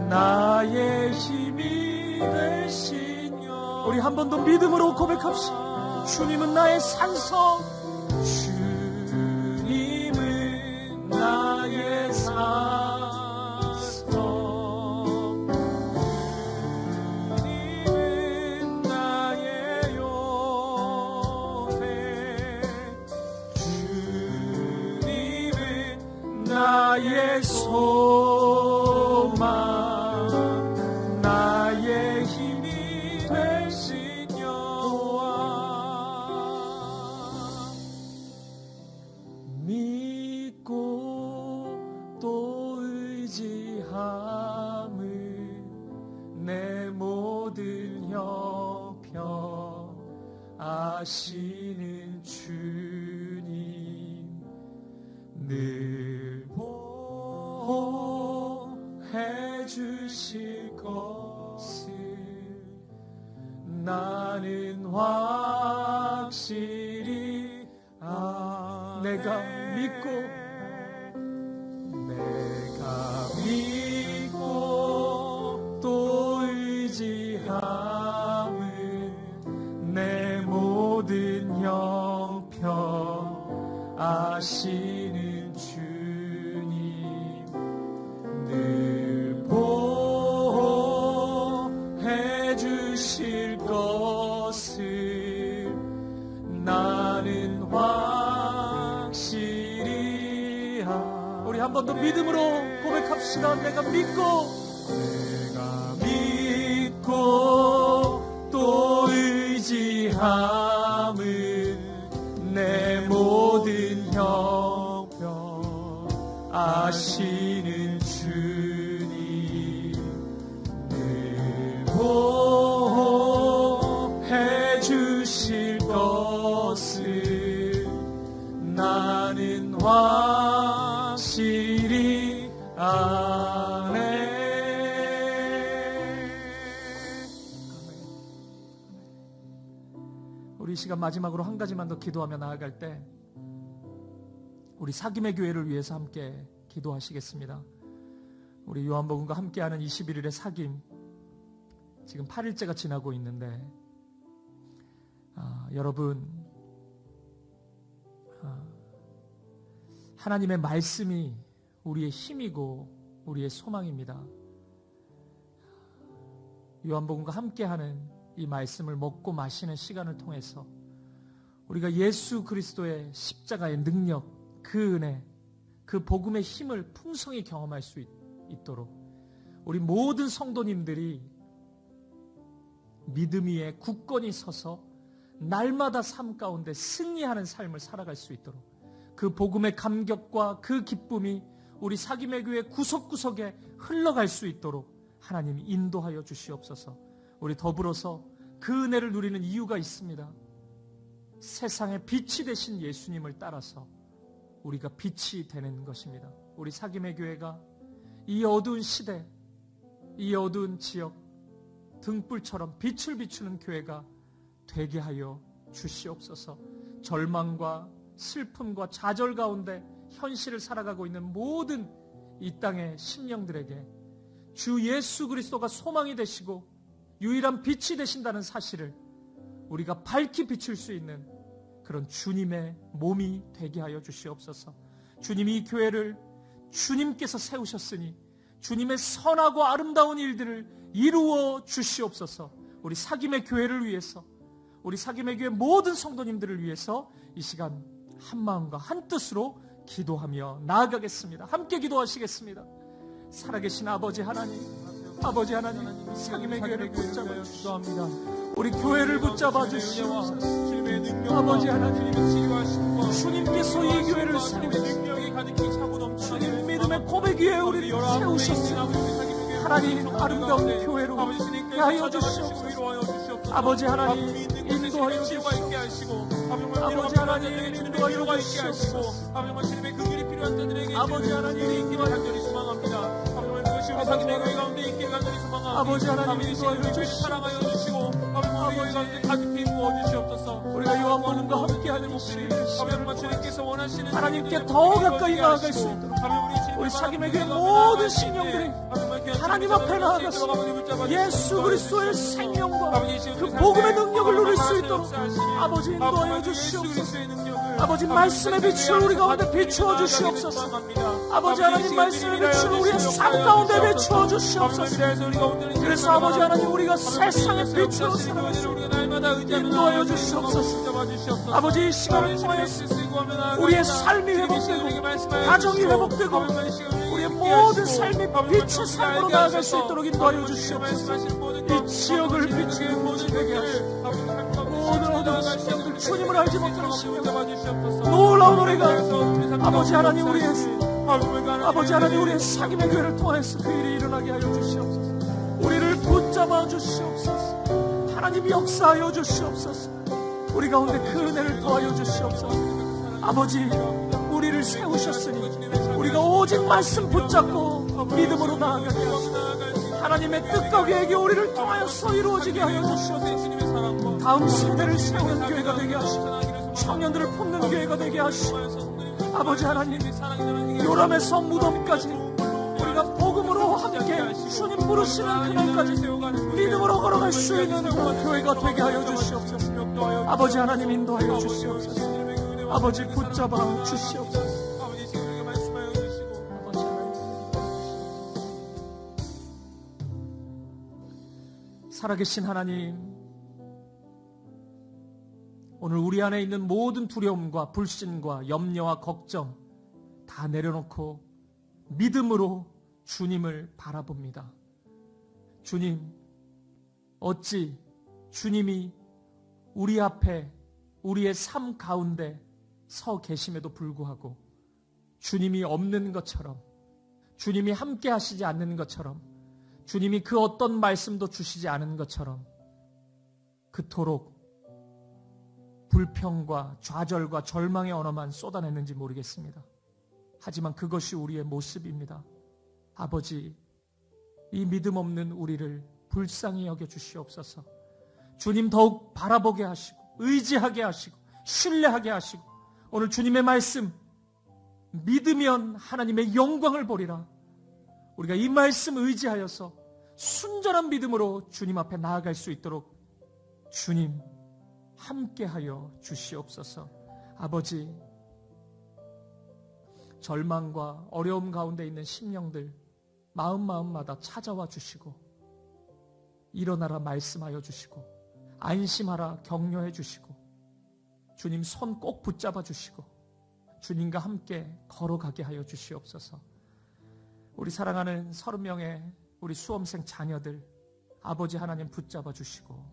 나의 힘이 되신 여호와. 우리 한 번 더 믿음으로 고백합시다. 주님은 나의 산성, 주님은 나의 산성, 주님은 나의 요새, 주님은 나의 소망, 나의 힘이 되신 믿고 또 의지함을 내 모든 형편 아시는 주님 늘 보호해 주실 것을 나는 확실히 내가 믿고 또 의지함을 내 모든 형편 아시는 주님 늘 보호해 주실 것을 나는 확실히 우리 한 번 더 믿음으로 고백합시다. 내가 믿고 또 의지함을 내 모든 형편 아시는 주님 늘 보호해 주실 것을 나는 확실히 아네. 우리 이 시간 마지막으로 한 가지만 더 기도하며 나아갈 때 우리 사김의 교회를 위해서 함께 기도하시겠습니다. 우리 요한복음과 함께하는 21일의 사김, 지금 8일째가 지나고 있는데 여러분, 하나님의 말씀이 우리의 힘이고 우리의 소망입니다. 요한복음과 함께하는 이 말씀을 먹고 마시는 시간을 통해서 우리가 예수 그리스도의 십자가의 능력, 그 은혜, 그 복음의 힘을 풍성히 경험할 수 있도록 우리 모든 성도님들이 믿음 위에 굳건히 서서 날마다 삶 가운데 승리하는 삶을 살아갈 수 있도록 그 복음의 감격과 그 기쁨이 우리 사김의 교회 구석구석에 흘러갈 수 있도록 하나님이 인도하여 주시옵소서. 우리 더불어서 그 은혜를 누리는 이유가 있습니다. 세상의 빛이 되신 예수님을 따라서 우리가 빛이 되는 것입니다. 우리 사김의 교회가 이 어두운 시대, 이 어두운 지역, 등불처럼 빛을 비추는 교회가 되게 하여 주시옵소서. 절망과 슬픔과 좌절 가운데 현실을 살아가고 있는 모든 이 땅의 심령들에게 주 예수 그리스도가 소망이 되시고 유일한 빛이 되신다는 사실을 우리가 밝히 비출 수 있는 그런 주님의 몸이 되게 하여 주시옵소서. 주님이 이 교회를 주님께서 세우셨으니 주님의 선하고 아름다운 일들을 이루어 주시옵소서. 우리 사김의 교회를 위해서, 우리 사김의 교회 모든 성도님들을 위해서 이 시간 한 마음과 한 뜻으로 기도하며 나아가겠습니다. 함께 기도하시겠습니다. 살아계신 아버지 하나님, 아버지 하나님, 사김의 교회를 붙잡아 주시옵소서. 우리 교회를 붙잡아 주시옵소서. 아버지 하나님, 주님께서 이 교회를 세우셨습니다. 주님 믿음의 고백 위에 우리를 세우셨습니다. 하나님 아름다운 교회로 하여 주시옵소서. 아버지 하나님 인도하여 주시옵소서. 아버지 하나님 인도하여 주시옵소서. 아버지 하나님 인도하여 주시옵소서. 아버지 하나님 인도하여 주시옵소서. 우리가 요한복음과 함께하는 하나님께 더 가까이 나아갈 수 있도록 우리 사김의 교회 모든 신령들이 하나님 앞에 나아가서 예수 그리스도의 생명과 그 복음의 능력을 누릴 수 있도록 아버지 인도하여 주시옵소서. 아버지 말씀의 빛을 우리 가운데 비추어 주시옵소서. 아버지 하나님 말씀의 빛을 우리의 삶 가운데 비추어 주시옵소서. 그래서 아버지 하나님 우리가 세상의 빛으로 살아가서 인도하여 주시옵소서. 아버지 이 시간을 통해서 우리의 삶이 회복되고 가정이 회복되고 우리의 모든 삶이 빛의 삶으로 나아갈 수 있도록 인도하여 주시옵소서. 이 지역을 비추는 모든 되게 하시고 모든 어두운 신령들 주님을 알지 못하는 신령 놀라운 우리가 아버지 하나님 우리의 사김의 교회를 통해서 그 일이 일어나게 하여 주시옵소서. 우리를 붙잡아 주시옵소서. 하나님 역사하여 주시옵소서. 우리 가운데 그 은혜를 더하여 주시옵소서. 아버지 우리를 세우셨으니 우리가 오직 말씀 붙잡고 믿음으로 나아가게 하시고 하나님의 뜻과 계획이 우리를 통하여서 이루어지게 하여 주시옵소서. 다음 세대를 세우는 교회가 되게 하시고 청년들을 품는 교회가 되게 하시고 아버지 하나님 요람에서 무덤까지 우리가 복음으로 함께 주님 부르시는 그날까지 믿음으로 걸어갈 수 있는 그런 교회가 되게 하여 주시옵소서. 아버지 하나님 인도하여 주시옵소서. 아버지 붙잡아 주시옵소서. 살아계신 하나님, 오늘 우리 안에 있는 모든 두려움과 불신과 염려와 걱정 다 내려놓고 믿음으로 주님을 바라봅니다. 주님, 어찌 주님이 우리 앞에 우리의 삶 가운데 서 계심에도 불구하고 주님이 없는 것처럼, 주님이 함께 하시지 않는 것처럼, 주님이 그 어떤 말씀도 주시지 않은 것처럼 그토록 불평과 좌절과 절망의 언어만 쏟아냈는지 모르겠습니다. 하지만 그것이 우리의 모습입니다. 아버지, 이 믿음 없는 우리를 불쌍히 여겨주시옵소서. 주님 더욱 바라보게 하시고 의지하게 하시고 신뢰하게 하시고 오늘 주님의 말씀 믿으면 하나님의 영광을 보리라. 우리가 이 말씀 의지하여서 순전한 믿음으로 주님 앞에 나아갈 수 있도록 주님 함께하여 주시옵소서. 아버지, 절망과 어려움 가운데 있는 심령들 마음마다 찾아와 주시고 일어나라 말씀하여 주시고 안심하라 격려해 주시고 주님 손 꼭 붙잡아 주시고 주님과 함께 걸어가게 하여 주시옵소서. 우리 사랑하는 30명의 우리 수험생 자녀들 아버지 하나님 붙잡아 주시고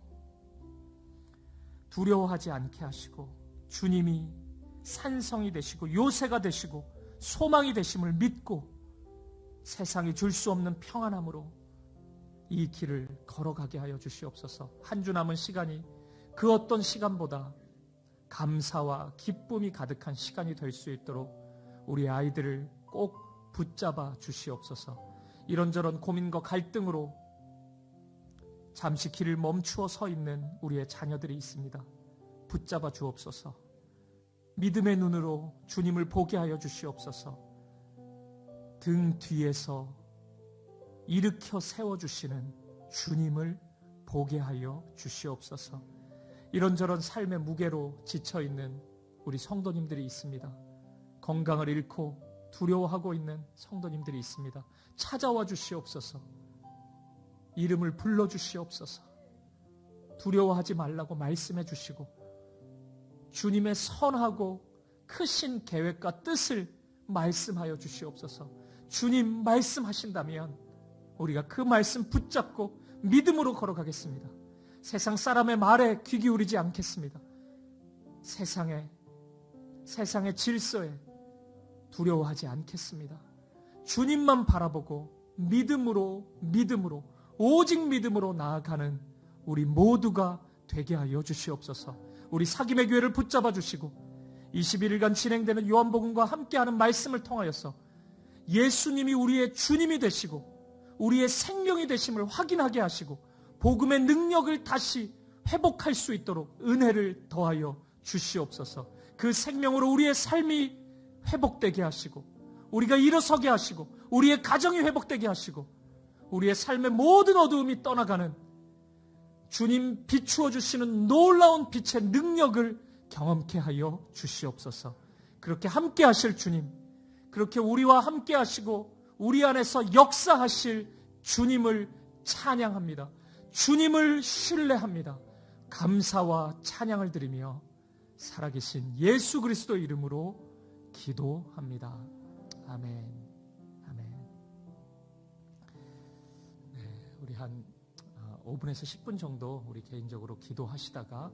두려워하지 않게 하시고 주님이 산성이 되시고 요새가 되시고 소망이 되심을 믿고 세상이 줄 수 없는 평안함으로 이 길을 걸어가게 하여 주시옵소서. 한 주 남은 시간이 그 어떤 시간보다 감사와 기쁨이 가득한 시간이 될 수 있도록 우리 아이들을 꼭 붙잡아 주시옵소서. 이런저런 고민과 갈등으로 잠시 길을 멈추어 서 있는 우리의 자녀들이 있습니다. 붙잡아 주옵소서. 믿음의 눈으로 주님을 보게 하여 주시옵소서. 등 뒤에서 일으켜 세워주시는 주님을 보게 하여 주시옵소서. 이런저런 삶의 무게로 지쳐있는 우리 성도님들이 있습니다. 건강을 잃고 두려워하고 있는 성도님들이 있습니다. 찾아와 주시옵소서. 이름을 불러주시옵소서. 두려워하지 말라고 말씀해 주시고 주님의 선하고 크신 계획과 뜻을 말씀하여 주시옵소서. 주님 말씀하신다면 우리가 그 말씀 붙잡고 믿음으로 걸어가겠습니다. 세상 사람의 말에 귀 기울이지 않겠습니다. 세상의 질서에 두려워하지 않겠습니다. 주님만 바라보고 믿음으로 오직 믿음으로 나아가는 우리 모두가 되게 하여 주시옵소서. 우리 사김의 교회를 붙잡아 주시고 21일간 진행되는 요한복음과 함께하는 말씀을 통하여서 예수님이 우리의 주님이 되시고 우리의 생명이 되심을 확인하게 하시고 복음의 능력을 다시 회복할 수 있도록 은혜를 더하여 주시옵소서. 그 생명으로 우리의 삶이 회복되게 하시고 우리가 일어서게 하시고 우리의 가정이 회복되게 하시고 우리의 삶의 모든 어두움이 떠나가는 주님 비추어 주시는 놀라운 빛의 능력을 경험케 하여 주시옵소서. 그렇게 함께 하실 주님, 그렇게 우리와 함께 하시고 우리 안에서 역사하실 주님을 찬양합니다. 주님을 신뢰합니다. 감사와 찬양을 드리며 살아계신 예수 그리스도 이름으로 기도합니다. 아멘. 아멘. 네, 우리 한 5분에서 10분 정도 우리 개인적으로 기도하시다가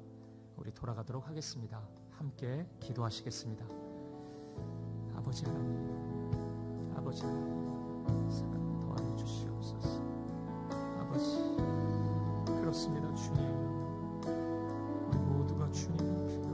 우리 돌아가도록 하겠습니다. 함께 기도하시겠습니다. 아버지 하나님, 아버지 하나님, 사랑 더하여 주시옵소서. 아버지, 그렇습니다. 주님, 우리 모두가 주님을 필요합니다.